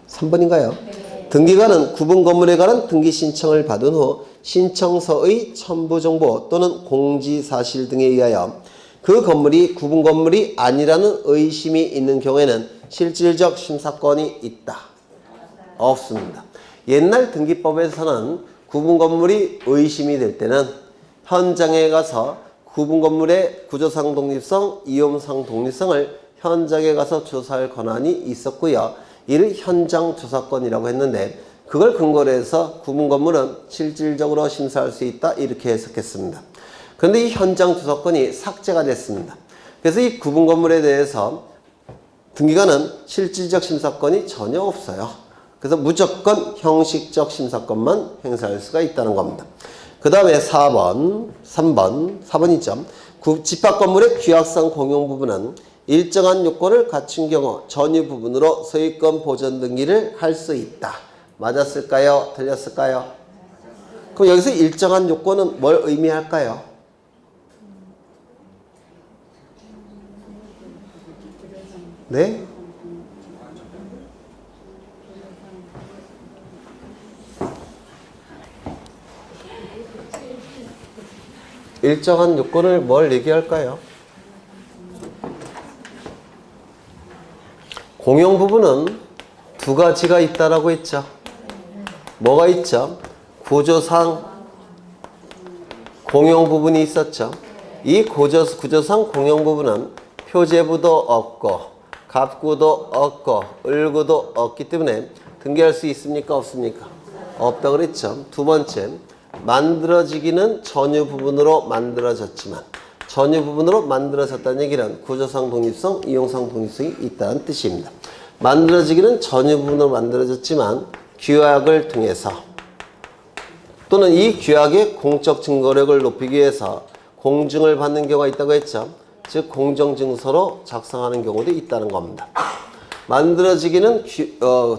3번인가요? 등기관은 구분 건물에 관한 등기 신청을 받은 후 신청서의 첨부 정보 또는 공지 사실 등에 의하여 그 건물이 구분 건물이 아니라는 의심이 있는 경우에는 실질적 심사권이 있다. 없습니다. 옛날 등기법에서는 구분 건물이 의심이 될 때는 현장에 가서 구분 건물의 구조상 독립성, 이용상 독립성을 현장에 가서 조사할 권한이 있었고요. 이를 현장 조사권이라고 했는데 그걸 근거로 해서 구분 건물은 실질적으로 심사할 수 있다 이렇게 해석했습니다. 그런데 이 현장 조사권이 삭제가 됐습니다. 그래서 이 구분 건물에 대해서 등기관은 실질적 심사권이 전혀 없어요. 그래서 무조건 형식적 심사권만 행사할 수가 있다는 겁니다. 그 다음에 4번, 4번이죠. 집합 건물의 규약상 공용 부분은 일정한 요건을 갖춘 경우 전유 부분으로 소유권 보전 등기를 할 수 있다. 맞았을까요? 틀렸을까요? 그럼 여기서 일정한 요건은 뭘 의미할까요? 네? 일정한 요건을 뭘 얘기할까요? 공용 부분은 두 가지가 있다라고 했죠. 뭐가 있죠? 구조상 공용 부분이 있었죠. 이 구조상 공용 부분은 표제부도 없고 갑구도 없고 을구도 없기 때문에 등기할 수 있습니까? 없습니까? 없다고 그랬죠. 두 번째, 만들어지기는 전유 부분으로 만들어졌지만 전유 부분으로 만들어졌다는 얘기는 구조상 독립성, 이용상 독립성이 있다는 뜻입니다. 만들어지기는 전유 부분으로 만들어졌지만 규약을 통해서 또는 이 규약의 공적 증거력을 높이기 위해서 공증을 받는 경우가 있다고 했죠. 즉 공정증서로 작성하는 경우도 있다는 겁니다. 만들어지기는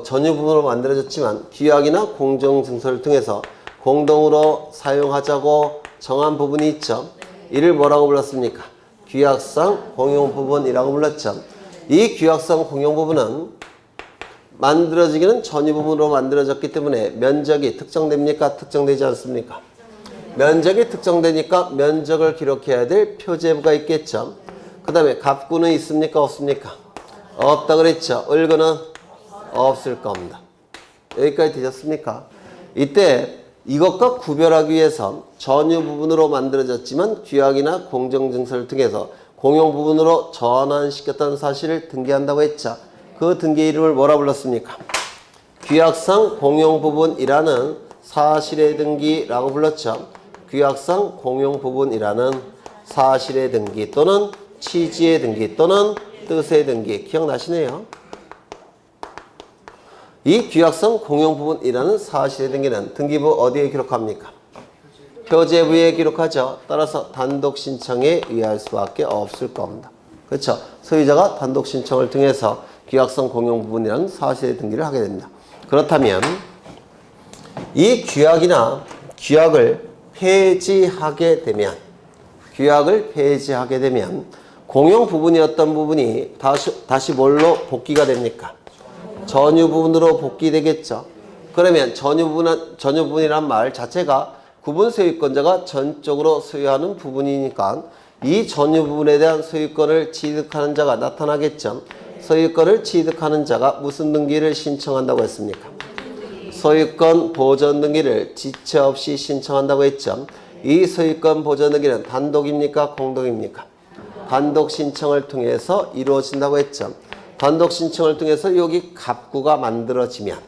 전유 부분으로 만들어졌지만 규약이나 공정증서를 통해서 공동으로 사용하자고 정한 부분이 있죠. 이를 뭐라고 불렀습니까? 규약상 공용 부분이라고 불렀죠. 이 규약상 공용 부분은 만들어지기는 전유 부분으로 만들어졌기 때문에 면적이 특정됩니까? 특정되지 않습니까? 면적이 특정되니까 면적을 기록해야 될 표제부가 있겠죠. 그 다음에 갑구는 있습니까? 없습니까? 없다 그랬죠. 을구는 없을 겁니다. 여기까지 되셨습니까? 이때 이것과 구별하기 위해서 전유 부분으로 만들어졌지만 규약이나 공정증서를 통해서 공용 부분으로 전환시켰다는 사실을 등기한다고 했죠. 그 등기 이름을 뭐라 불렀습니까? 규약상 공용 부분이라는 사실의 등기라고 불렀죠. 규약상 공용 부분이라는 사실의 등기 또는 취지의 등기 또는 뜻의 등기. 기억나시네요? 이 규약상 공용 부분이라는 사실의 등기는 등기부 어디에 기록합니까? 표제부에 기록하죠. 따라서 단독 신청에 의할 수밖에 없을 겁니다. 그렇죠? 소유자가 단독 신청을 통해서 규약상 공용 부분이라는 사실의 등기를 하게 됩니다. 그렇다면 이 규약이나 규약을 폐지하게 되면 공용 부분이었던 부분이 다시 뭘로 복귀가 됩니까? 전유 부분으로 복귀되겠죠. 그러면 전유부분이란 말 자체가 구분 소유권자가 전적으로 소유하는 부분이니까 이 전유부분에 대한 소유권을 취득하는 자가 나타나겠죠. 소유권을 취득하는 자가 무슨 등기를 신청한다고 했습니까? 소유권 보전 등기를 지체 없이 신청한다고 했죠. 이 소유권 보전 등기는 단독입니까? 공동입니까? 단독 신청을 통해서 이루어진다고 했죠. 단독 신청을 통해서 여기 갑구가 만들어지면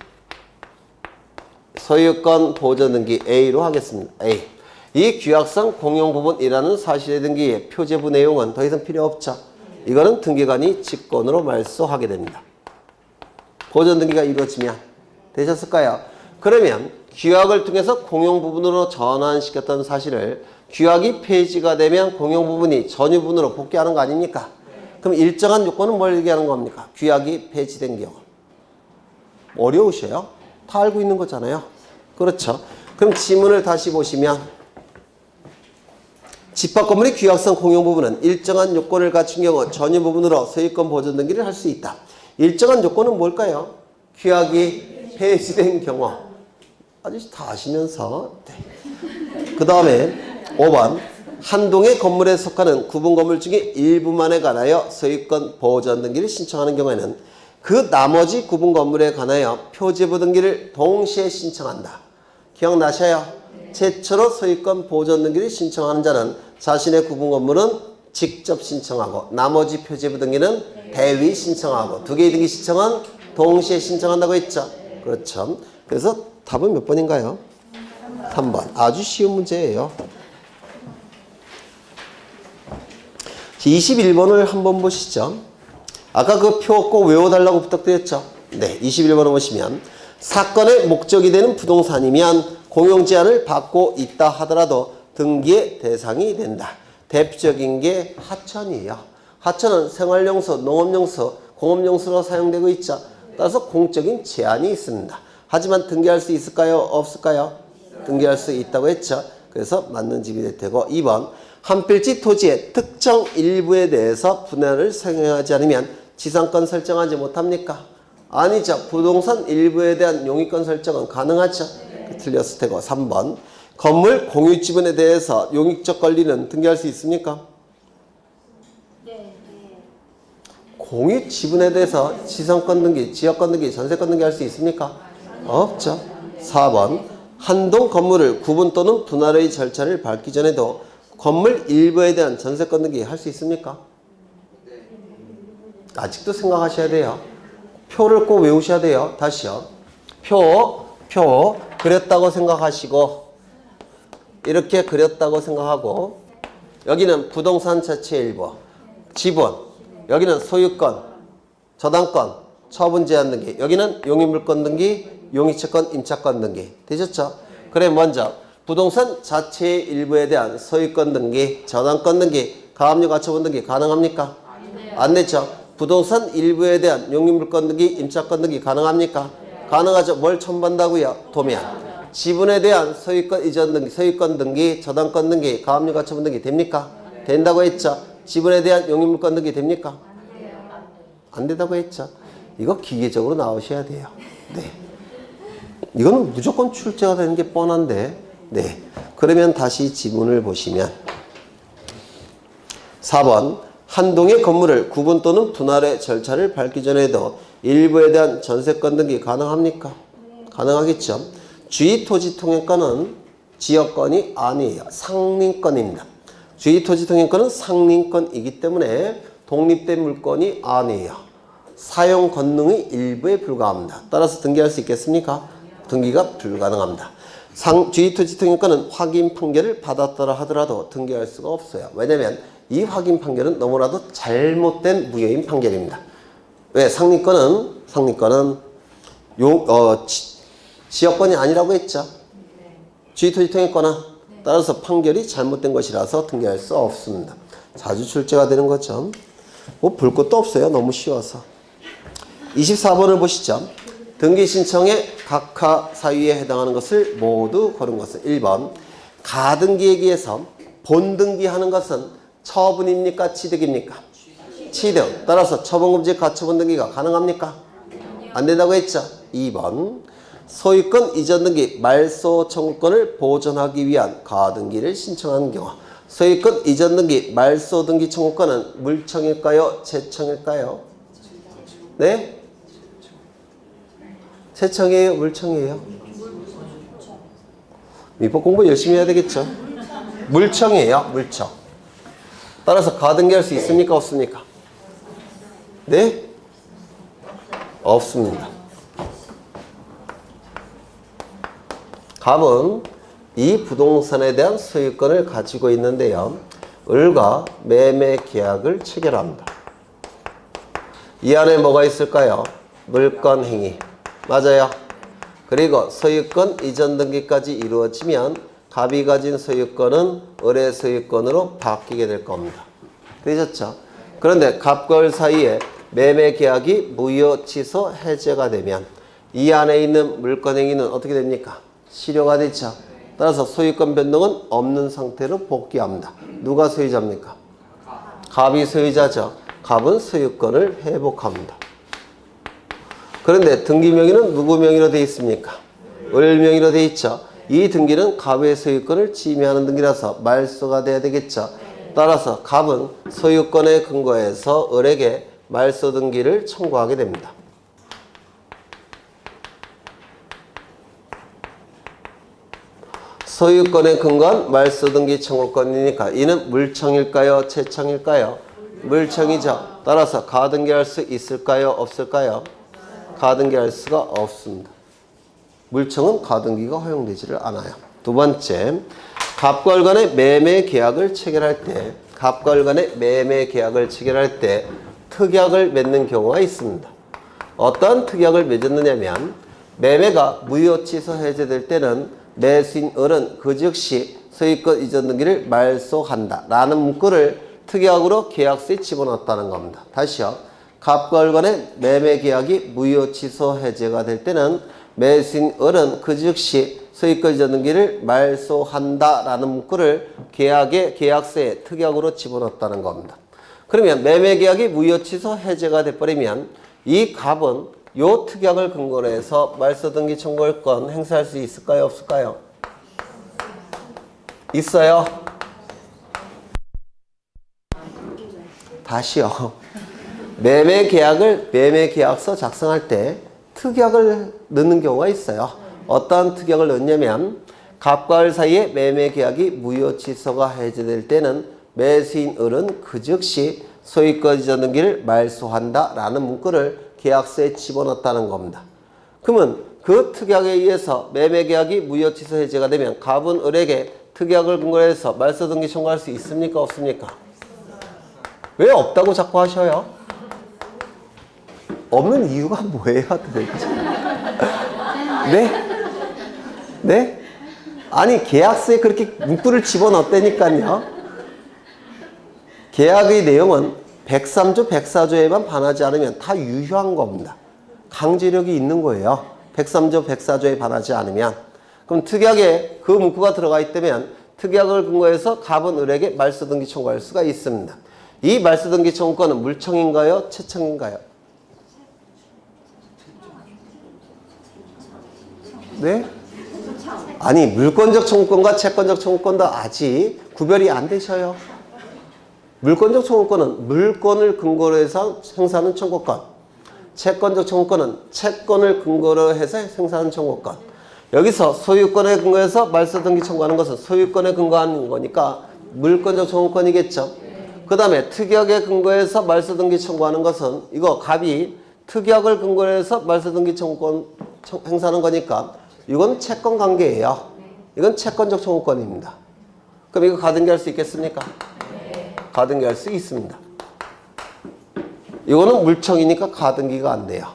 소유권 보전 등기 A로 하겠습니다. A. 이 규약상 공용 부분이라는 사실의 등기의 표제부 내용은 더 이상 필요 없죠. 이거는 등기관이 직권으로 말소하게 됩니다. 보전 등기가 이루어지면 되셨을까요? 그러면 규약을 통해서 공용 부분으로 전환시켰던 사실을 규약이 폐지가 되면 공용 부분이 전유부분으로 복귀하는 거 아닙니까? 그럼 일정한 요건은 뭘 얘기하는 겁니까? 규약이 폐지된 경우. 어려우셔요? 다 알고 있는 거잖아요. 그렇죠. 그럼 지문을 다시 보시면 집합 건물의 규약상 공용 부분은 일정한 요건을 갖춘 경우 전유 부분으로 소유권 보전 등기를 할 수 있다. 일정한 요건은 뭘까요? 규약이 폐지된 경우. 아저씨 다 아시면서. 네. 그 다음에 5번. 한 동의 건물에 속하는 구분 건물 중에 일부만에 관하여 소유권 보전 등기를 신청하는 경우에는 그 나머지 구분 건물에 관하여 표제부 등기를 동시에 신청한다. 기억나셔요? 최초로 소유권 보전 등기를 신청하는 자는 자신의 구분 건물은 직접 신청하고 나머지 표제부 등기는 대위 신청하고 두 개의 등기 신청은 동시에 신청한다고 했죠. 그렇죠. 그래서 답은 몇 번인가요? 3번. 아주 쉬운 문제예요. 21번을 한번 보시죠. 아까 그 표 꼭 외워달라고 부탁드렸죠. 네, 21번을 보시면 사건의 목적이 되는 부동산이면 공용 제한을 받고 있다 하더라도 등기의 대상이 된다. 대표적인 게 하천이에요. 하천은 생활용수, 농업용수, 공업용수로 사용되고 있죠. 따라서 공적인 제한이 있습니다. 하지만 등기할 수 있을까요? 없을까요? 등기할 수 있다고 했죠. 그래서 맞는 집이 될 테고 2번 한 필지 토지의 특정 일부에 대해서 분할을 사용하지 않으면 지상권 설정하지 못합니까? 아니죠. 부동산 일부에 대한 용익권 설정은 가능하죠. 틀렸을 테고 3번 건물 공유 지분에 대해서 용익적 권리는 등기할 수 있습니까? 공유 지분에 대해서 지상권 등기, 지역권 등기, 전세권 등기 할 수 있습니까? 없죠. 4번 한동 건물을 구분 또는 분할의 절차를 밟기 전에도 건물 일부에 대한 전세권 등기 할 수 있습니까? 아직도 생각하셔야 돼요. 표를 꼭 외우셔야 돼요. 다시요. 표 그렸다고 생각하시고 이렇게 그렸다고 생각하고 여기는 부동산 자체 일부, 지분, 여기는 소유권, 저당권, 처분 제한 등기, 여기는 용익물권 등기, 용익채권, 임차권 등기. 되셨죠? 그래 먼저 부동산 자체의 일부에 대한 소유권 등기, 저당권 등기, 가압류 가처분 등기 가능합니까? 안 됐죠? 부동산 일부에 대한 용익물권 등기, 임차권 등기 가능합니까? 가능하죠. 뭘 첨부한다고요? 도면. 지분에 대한 소유권 이전 등기, 소유권 등기, 저당권 등기, 가압류 가처분 등기 됩니까? 된다고 했죠. 지분에 대한 용익물권 등기 됩니까? 안 된다고 했죠. 이거 기계적으로 나오셔야 돼요. 네. 이거는 무조건 출제가 되는 게 뻔한데. 네. 그러면 다시 지문을 보시면 4번 한 동의 건물을 구분 또는 분할의 절차를 밟기 전에도 일부에 대한 전세권 등기 가능합니까? 가능하겠죠. 주의토지통행권은 지역권이 아니에요. 상린권입니다. 주의토지통행권은 상린권이기 때문에 독립된 물권이 아니에요. 사용 권능의 일부에 불과합니다. 따라서 등기할 수 있겠습니까? 등기가 불가능합니다. 주의토지통행권은 확인 판결을 받았더라 하더라도 등기할 수가 없어요. 왜냐하면 이 확인 판결은 너무나도 잘못된 무효인 판결입니다. 왜? 상린권은 지역권이 아니라고 했죠. 주의토지통행권은 따라서 판결이 잘못된 것이라서 등기할 수 없습니다. 자주 출제가 되는 거죠. 뭐 볼 것도 없어요. 너무 쉬워서. 24번을 보시죠. 등기 신청의 각하 사유에 해당하는 것을 모두 고른 것은 1번 가등기에 의해서 본등기하는 것은 처분입니까? 취득입니까? 취득. 따라서 처분금지 가처분 등기가 가능합니까? 안 된다고 했죠. 2번 소유권 이전 등기 말소 청구권을 보존하기 위한 가등기를 신청하는 경우 소유권 이전 등기 말소 등기 청구권은 물청일까요? 채청일까요? 네? 채청이에요? 물청이에요? 민법 공부 열심히 해야 되겠죠? 물청이에요. 물청. 따라서 가등기할 수 있습니까? 없습니까? 네? 없습니다. 갑은 이 부동산에 대한 소유권을 가지고 있는데요. 을과 매매 계약을 체결합니다. 이 안에 뭐가 있을까요? 물권 행위. 맞아요. 그리고 소유권 이전 등기까지 이루어지면 갑이 가진 소유권은 을의 소유권으로 바뀌게 될 겁니다. 되셨죠? 그런데 갑과 을 사이에 매매 계약이 무효, 취소, 해제가 되면 이 안에 있는 물권 행위는 어떻게 됩니까? 실효가 되죠. 따라서 소유권 변동은 없는 상태로 복귀합니다. 누가 소유자입니까? 갑이 소유자죠. 갑은 소유권을 회복합니다. 그런데 등기 명의는 누구 명의로 되어 있습니까? 을 명의로 되어 있죠. 이 등기는 갑의 소유권을 침해하는 등기라서 말소가 돼야 되겠죠. 따라서 갑은 소유권에 근거해서 을에게 말소 등기를 청구하게 됩니다. 소유권에 근거한 말소 등기 청구권이니까 이는 물청일까요? 채청일까요? 물청이죠. 따라서 가등기할 수 있을까요? 없을까요? 가등기할 수가 없습니다. 물청은 가등기가 허용되지를 않아요. 두 번째, 갑과 을 간의 매매 계약을 체결할 때 갑과 을 간의 매매 계약을 체결할 때 특약을 맺는 경우가 있습니다. 어떤 특약을 맺었느냐면 매매가 무효, 취소, 해제될 때는 매수인 을은 그 즉시 소유권 이전 등기를 말소한다 라는 문구를 특약으로 계약서에 집어넣었다는 겁니다. 다시요. 갑과 을 간의 매매 계약이 무효, 취소, 해제가 될 때는 매수인 을은 그 즉시 소유권 이전 등기를 말소한다 라는 문구를 계약서에 특약으로 집어넣었다는 겁니다. 그러면 매매 계약이 무효, 취소, 해제가 돼버리면 이 갑은 요 특약을 근거로 해서 말소 등기 청구권 행사할 수 있을까요? 없을까요? 있어요. 다시요. 매매 계약서 작성할 때 특약을 넣는 경우가 있어요. 어떤 특약을 넣냐면 갑과 을 사이에 매매 계약이 무효, 취소가 해제될 때는 매수인 을은 그 즉시 소유권 이전 등기를 말소한다 라는 문구를 계약서에 집어넣었다는 겁니다. 그러면 그 특약에 의해서 매매 계약이 무효, 취소, 해제가 되면 갑은 을에게 특약을 근거로 해서 말소 등기 청구할 수 있습니까? 없습니까? 왜 없다고 자꾸 하셔요? 없는 이유가 뭐예요, 도대체? 네? 네? 아니, 계약서에 그렇게 문구를 집어넣었다니까요. 계약의 내용은 103조, 104조에만 반하지 않으면 다 유효한 겁니다. 강제력이 있는 거예요. 103조, 104조에 반하지 않으면. 그럼 특약에 그 문구가 들어가 있다면 특약을 근거해서 갑은 을에게 말소 등기 청구할 수가 있습니다. 이 말소 등기 청구권은 물청인가요? 채청인가요? 네? 아니, 물권적 청구권과 채권적 청구권도 아직 구별이 안 되셔요. 물권적 청구권은 물권을 근거로 해서 행사하는 청구권. 채권적 청구권은 채권을 근거로 해서 행사하는 청구권. 여기서 소유권에 근거해서 말소 등기 청구하는 것은 소유권에 근거하는 거니까 물권적 청구권이겠죠. 그 다음에 특약에 근거해서 말소 등기 청구하는 것은 이거 갑이 특약을 근거로 해서 말소 등기 청구권 행사하는 거니까 이건 채권 관계예요. 이건 채권적 청구권입니다. 그럼 이거 가등기할 수 있겠습니까? 가등기할 수 있습니다. 이거는 물청이니까 가등기가 안 돼요.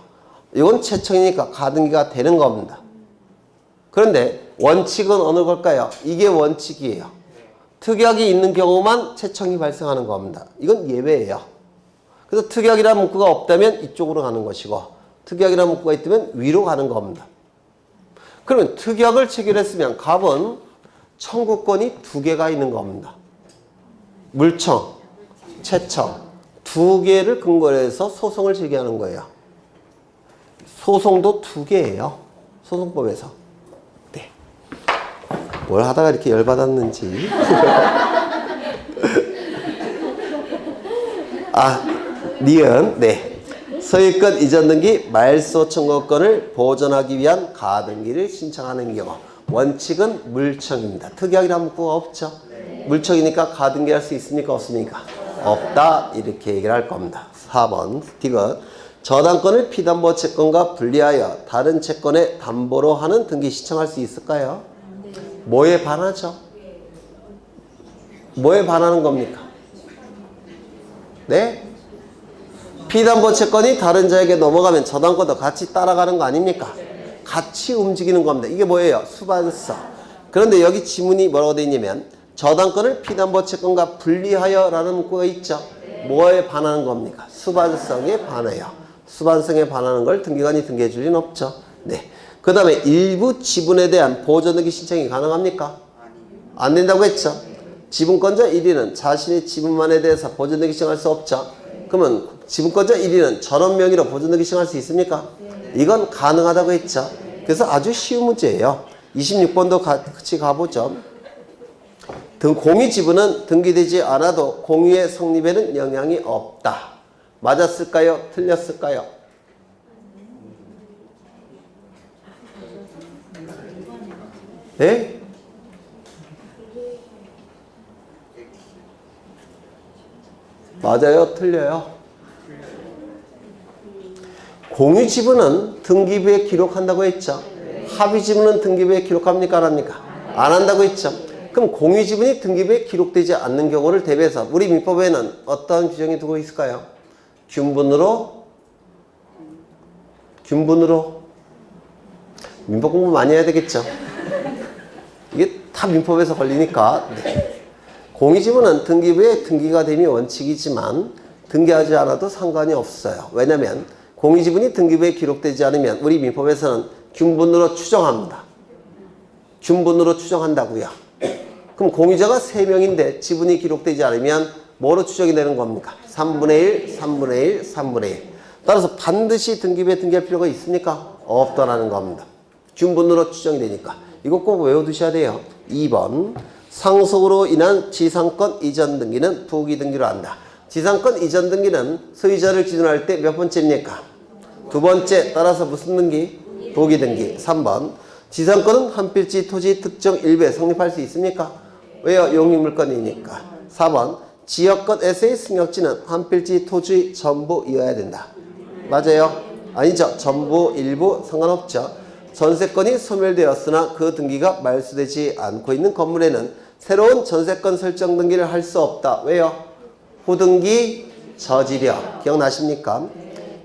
이건 채청이니까 가등기가 되는 겁니다. 그런데 원칙은 어느 걸까요? 이게 원칙이에요. 특약이 있는 경우만 채청이 발생하는 겁니다. 이건 예외예요. 그래서 특약이라는 문구가 없다면 이쪽으로 가는 것이고 특약이라는 문구가 있다면 위로 가는 겁니다. 그러면 특약을 체결했으면 갑은 청구권이 두 개가 있는 겁니다. 물청, 채청 두 개를 근거로 해서 소송을 제기하는 거예요. 소송도 두 개예요. 소송법에서. 네. 뭘 하다가 이렇게 열받았는지. 니은. 네. 소유권 이전 등기 말소 청구권을 보존하기 위한 가등기를 신청하는 경우 원칙은 물청입니다. 특이하게 문구가 없죠. 물청이니까 가등기 할 수 있습니까? 없습니까? 없다. 이렇게 얘기를 할 겁니다. 4번 디귿. 저당권을 피담보 채권과 분리하여 다른 채권의 담보로 하는 등기 신청할 수 있을까요? 뭐에 반하죠? 뭐에 반하는 겁니까? 네? 피담보 채권이 다른 자에게 넘어가면 저당권도 같이 따라가는 거 아닙니까? 같이 움직이는 겁니다. 이게 뭐예요? 수반성. 그런데 여기 지문이 뭐라고 되어 있냐면 저당권을 피담보 채권과 분리하여 라는 문구가 있죠. 뭐에 반하는 겁니까? 수반성에 반해요. 수반성에 반하는 걸 등기관이 등기해 줄 리는 없죠. 네. 그 다음에 일부 지분에 대한 보존등기 신청이 가능합니까? 안 된다고 했죠. 지분권자 1위는 자신의 지분만에 대해서 보존등기 신청할 수 없죠. 그러면 지분권자 1위는 전원 명의로 보존등기 신청할 수 있습니까? 이건 가능하다고 했죠. 그래서 아주 쉬운 문제예요. 26번도 같이 가보죠. 공유 지분은 등기되지 않아도 공유의 성립에는 영향이 없다. 맞았을까요? 틀렸을까요? 네? 맞아요? 틀려요? 공유 지분은 등기부에 기록한다고 했죠. 합의 지분은 등기부에 기록합니까? 안 합니까? 안 한다고 했죠. 그럼 공유 지분이 등기부에 기록되지 않는 경우를 대비해서 우리 민법에는 어떤 규정이 두고 있을까요? 균분으로 민법 공부 많이 해야 되겠죠. 이게 다 민법에서 걸리니까. 네. 공유 지분은 등기부에 등기가 됨이 원칙이지만 등기하지 않아도 상관이 없어요. 왜냐하면 공유 지분이 등기부에 기록되지 않으면 우리 민법에서는 균분으로 추정합니다. 균분으로 추정한다고요. 그럼 공유자가 3명인데 지분이 기록되지 않으면 뭐로 추정이 되는 겁니까? 3분의 1, 3분의 1, 3분의 1. 따라서 반드시 등기부에 등기할 필요가 있습니까? 없다라는 겁니다. 균분으로 추정이 되니까. 이거 꼭 외워두셔야 돼요. 2번. 상속으로 인한 지상권 이전 등기는 부기 등기로 한다. 지상권 이전 등기는 소유자를 기준할 때 몇 번째입니까? 두 번째. 따라서 무슨 등기? 부기 등기. 3번. 지상권은 한 필지 토지 특정 일부에 성립할 수 있습니까? 왜요? 용익물권이니까. 4번. 지역권에서의 승역지는 한 필지 토지 전부이어야 된다. 맞아요? 아니죠. 전부, 일부 상관없죠. 전세권이 소멸되었으나 그 등기가 말소되지 않고 있는 건물에는 새로운 전세권 설정 등기를 할 수 없다. 왜요? 후등기 저지력. 기억나십니까?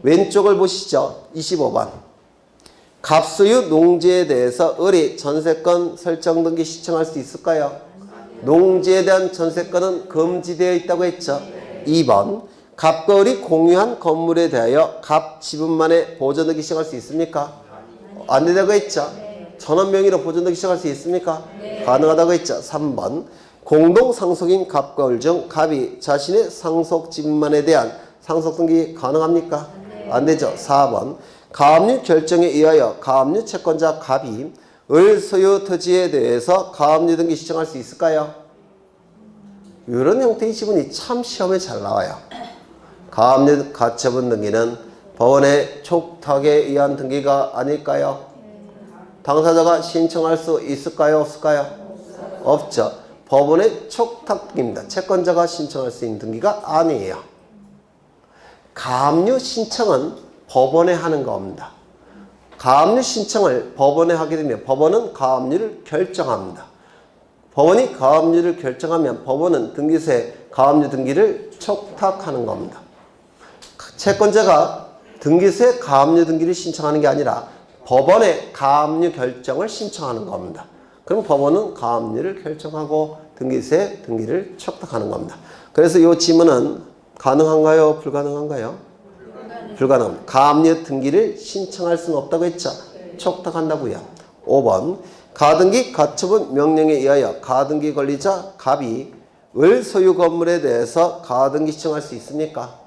왼쪽을 보시죠. 25번. 갑소유 농지에 대해서 을이 전세권 설정 등기 신청할 수 있을까요? 농지에 대한 전세권은 금지되어 있다고 했죠. 2번. 갑과 을이 공유한 건물에 대하여 갑 지분만의 보존 등기 신청할 수 있습니까? 안 된다고 했죠. 전원 명의로 보존 등기 신청할 수 있습니까? 가능하다고 했죠. 3번. 공동 상속인 갑과 을 중 갑이 자신의 상속 지분만에 대한 상속 등기 가능합니까? 안 되죠. 4번. 가압류 결정에 의하여 가압류 채권자 갑이 을 소유 토지에 대해서 가압류 등기 신청할 수 있을까요? 이런 형태의 지분이 참 시험에 잘 나와요. 가압류 가처분 등기는 법원의 촉탁에 의한 등기가 아닐까요? 당사자가 신청할 수 있을까요? 없을까요? 없죠. 법원의 촉탁 등기입니다. 채권자가 신청할 수 있는 등기가 아니에요. 가압류 신청은 법원에 하는 겁니다. 가압류 신청을 법원에 하게 되면 법원은 가압류를 결정합니다. 법원이 가압류를 결정하면 법원은 등기소에 가압류 등기를 촉탁하는 겁니다. 채권자가 등기소에 가압류 등기를 신청하는 게 아니라 법원에 가압류 결정을 신청하는 겁니다. 그럼 법원은 가압류를 결정하고 등기소에 등기를 촉탁하는 겁니다. 그래서 이 지문은 가능한가요? 불가능한가요? 불가능합니다. 가압류 등기를 신청할 수는 없다고 했죠. 촉탁한다고요. 5번. 가등기 가처분 명령에 의하여 가등기 권리자 갑이 을 소유 건물에 대해서 가등기 신청할 수 있습니까?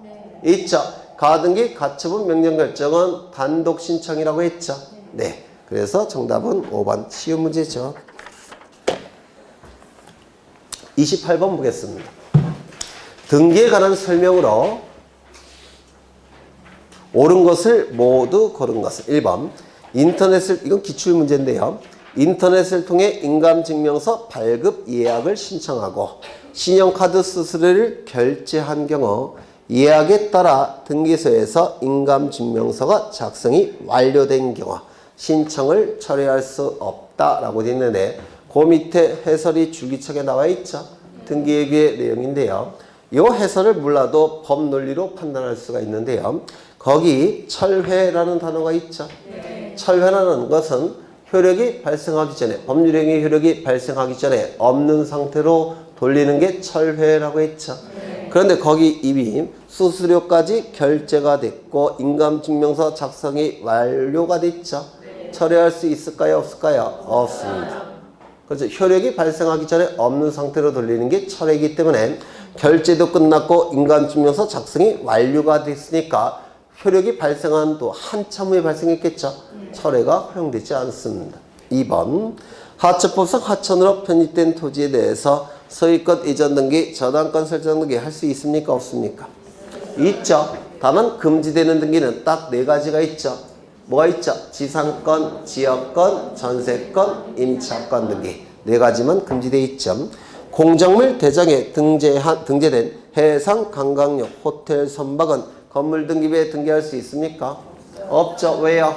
있죠. 가등기 가처분 명령 결정은 단독 신청이라고 했죠. 네. 그래서 정답은 5번 쉬운 문제죠. 28번 보겠습니다. 등기에 관한 설명으로 옳은 것을 모두 고른 것은 1번 인터넷을 이건 기출문제인데요. 인터넷을 통해 인감증명서 발급 예약을 신청하고 신용카드 수수료를 결제한 경우 예약에 따라 등기소에서 인감증명서가 작성이 완료된 경우 신청을 철회할 수 없다라고 되어 있는데 그 밑에 해설이 줄기차게 나와 있죠. 등기예규의 내용인데요. 이 해설을 몰라도 법 논리로 판단할 수가 있는데요. 거기 철회라는 단어가 있죠. 철회라는 것은 효력이 발생하기 전에 법률행위 효력이 발생하기 전에 없는 상태로 돌리는 게 철회라고 했죠. 그런데 거기 이미 수수료까지 결제가 됐고 인감증명서 작성이 완료가 됐죠. 철회할 수 있을까요? 없을까요? 없습니다. 그렇죠. 효력이 발생하기 전에 없는 상태로 돌리는 게 철회이기 때문에 결제도 끝났고 인감증명서 작성이 완료가 됐으니까 효력이 발생한 또 한참 후에 발생했겠죠. 철회가 허용되지 않습니다. 2번 하천법상 하천으로 편입된 토지에 대해서 소유권 이전 등기, 저당권 설정 등기 할 수 있습니까? 없습니까? 있죠. 다만 금지되는 등기는 딱 4가지가 있죠. 뭐가 있죠? 지상권, 지역권, 전세권, 임차권 등기 4가지만 금지되어 있죠. 공작물 대장에 등재된 해상, 관광역, 호텔, 선박은 건물 등기부에 등기할 수 있습니까? 없죠. 왜요?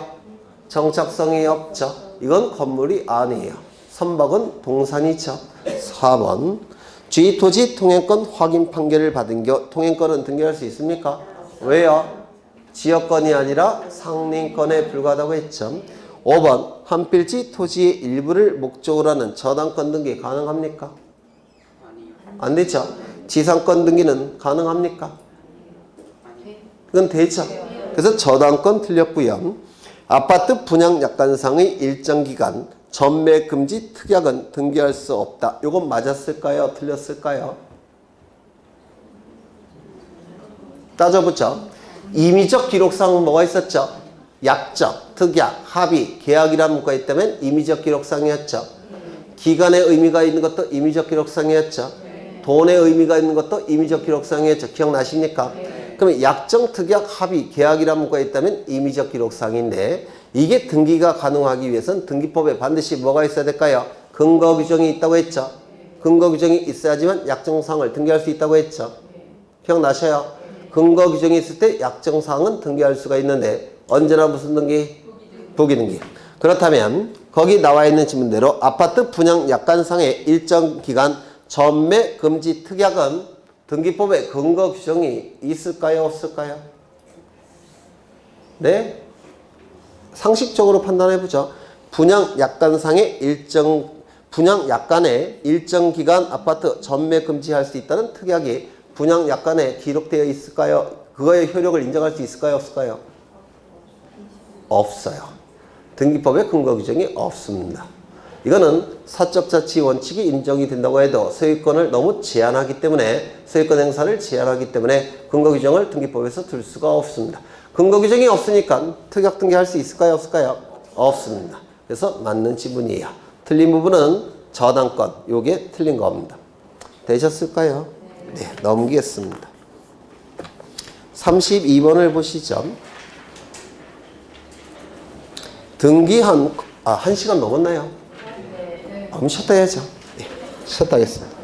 정착성이 없죠. 이건 건물이 아니에요. 선박은 동산이죠. 4번 주의토지 통행권 확인 판결을 받은 경우 통행권은 등기할 수 있습니까? 왜요? 지역권이 아니라 상린권에 불과하다고 했죠. 5번 한 필지 토지의 일부를 목적으로 하는 저당권 등기 가능합니까? 안 되죠. 지상권 등기는 가능합니까? 그건 되죠. 그래서 저당권 틀렸고요. 아파트 분양 약관상의 일정 기간 전매 금지 특약은 등기할 수 없다. 이건 맞았을까요? 틀렸을까요? 따져보죠. 임의적 기록상은 뭐가 있었죠? 약정, 특약, 합의, 계약이라는 문구가 있다면 임의적 기록상이었죠. 기간의 의미가 있는 것도 임의적 기록상이었죠. 돈의 의미가 있는 것도 임의적 기록상이었죠. 기억나십니까? 그러면 약정, 특약, 합의, 계약이라는 문구가 있다면 임의적 기록상인데 이게 등기가 가능하기 위해서는 등기법에 반드시 뭐가 있어야 될까요? 근거 규정이 있다고 했죠. 근거 규정이 있어야지만 약정사항을 등기할 수 있다고 했죠. 기억나셔요? 근거 규정이 있을 때 약정사항은 등기할 수가 있는데 언제나 무슨 등기? 부기등기. 그렇다면 거기 나와 있는 지문대로 아파트 분양 약관상의 일정 기간 전매 금지 특약은 등기법에 근거 규정이 있을까요? 없을까요? 네? 상식적으로 판단해보죠. 분양 약관상의 분양 약관에 일정 기간 아파트 전매 금지할 수 있다는 특약이 분양 약관에 기록되어 있을까요? 그거의 효력을 인정할 수 있을까요? 없을까요? 없어요. 등기법에 근거 규정이 없습니다. 이거는 사적 자치 원칙이 인정이 된다고 해도 소유권을 너무 제한하기 때문에 소유권 행사를 제한하기 때문에 근거 규정을 등기법에서 둘 수가 없습니다. 근거 규정이 없으니까 특약 등기할 수 있을까요? 없을까요? 없습니다. 그래서 맞는 지문이에요. 틀린 부분은 저당권, 요게 틀린 겁니다. 되셨을까요? 네, 넘기겠습니다. 32번을 보시죠. 등기한, 1시간 넘었나요? 그럼 쉬었다 해야죠. 네, 쉬었다 하겠습니다.